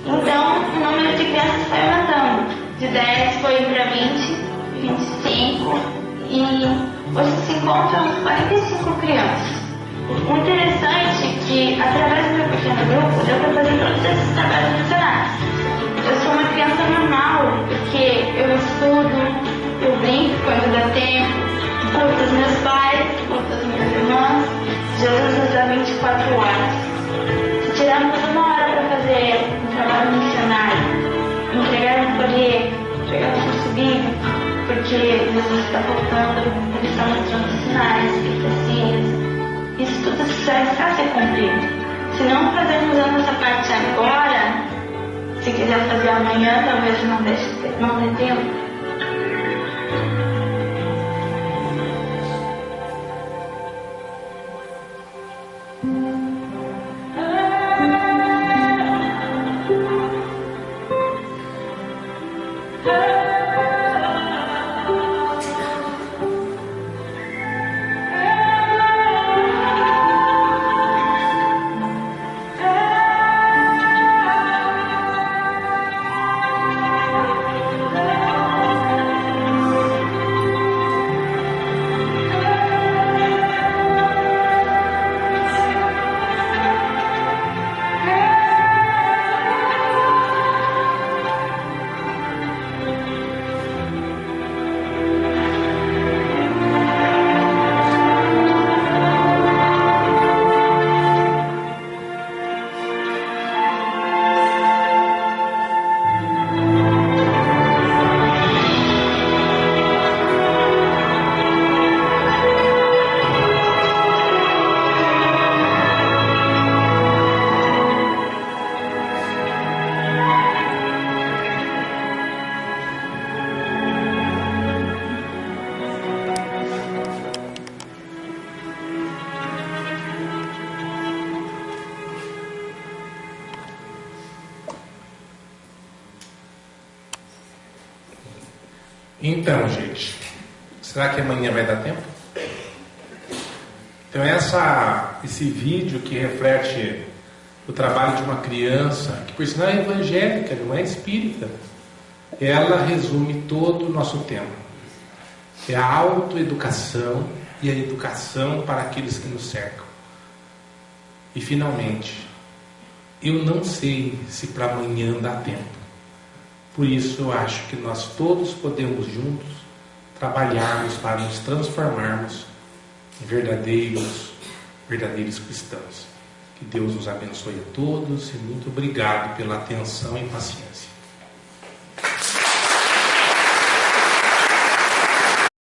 Então, o número de crianças foi aumentando. de 10 foi para 20, 25 e hoje se encontram 45 crianças. O interessante é que, através do meu pequeno grupo, deu para fazer todos esses trabalhos missionários. Eu sou uma criança normal, porque eu estudo, eu brinco quando dá tempo, curto os meus pais, curto as minhas irmãs. Jesus nos dá 24 horas. Se tirarmos 1 hora para fazer um trabalho missionário, entregar um folheto, entregar um curso bíblico, porque Jesus está voltando, Ele está mostrando sinais, profecias. Isso tudo está ser cumprido. Se não fazermos a nossa parte agora, se quiser fazer amanhã, talvez não dê tempo. Então, gente, será que amanhã vai dar tempo? Então, esse vídeo que reflete o trabalho de uma criança, que por sinal é evangélica, não é espírita, ela resume todo o nosso tempo. É a autoeducação e a educação para aqueles que nos cercam. E finalmente, eu não sei se para amanhã dá tempo. Por isso eu acho que nós todos podemos juntos trabalharmos para nos transformarmos em verdadeiros cristãos. Que Deus nos abençoe a todos e muito obrigado pela atenção e paciência.